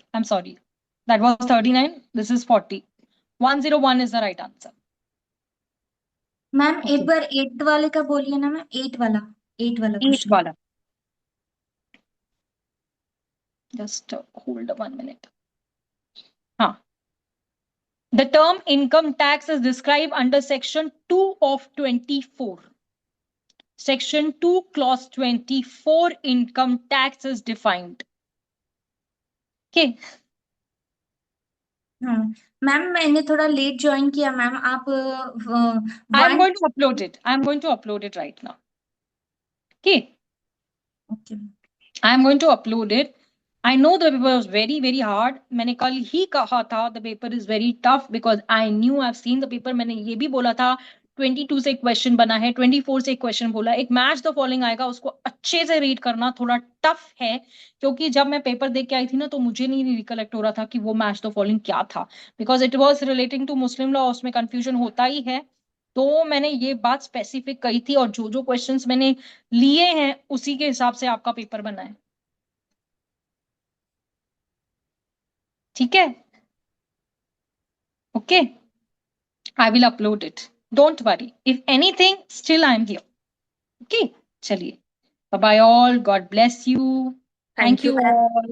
That was 39. This is 40. 101 is the right answer. Ma'am एक Okay. बार 8 वाले का बोलिए ना ma'am, 8 वाला 8 question. वाला, just hold 1 minute. हाँ, the term income tax is described under section 2 of 24. Section 2 clause 24 income tax is defined. Okay. हाँ ma'am, मैंने थोड़ा लेट ज्वाइन किया मैम, आप I'm going to upload it. I'm going to upload it right now. Okay. Okay I'm going to upload it. I know the paper was very, very hard. मैंने कल ही कहा था the paper is very tough because I knew I've seen the paper. मैंने ये भी बोला था 22 से क्वेश्चन बना है, 24 से क्वेश्चन बोला, एक मैच द फॉलोइंग आएगा, उसको अच्छे से रीड करना थोड़ा टफ है, क्योंकि जब मैं पेपर देख के आई थी ना तो मुझे नहीं रिकलेक्ट हो रहा था कि वो मैच द फॉलोइंग क्या था, because it was relating to Muslim law, उसमें कंफ्यूजन होता ही है। तो मैंने ये बात स्पेसिफिक कही थी और जो जो क्वेश्चंस मैंने लिए हैं उसी के हिसाब से आपका पेपर बना है। ठीक है, okay, I will upload it, don't worry, if anything still I am here. Okay, चलिए, bye bye all, God bless you, thank Thank you, you ma'am. All.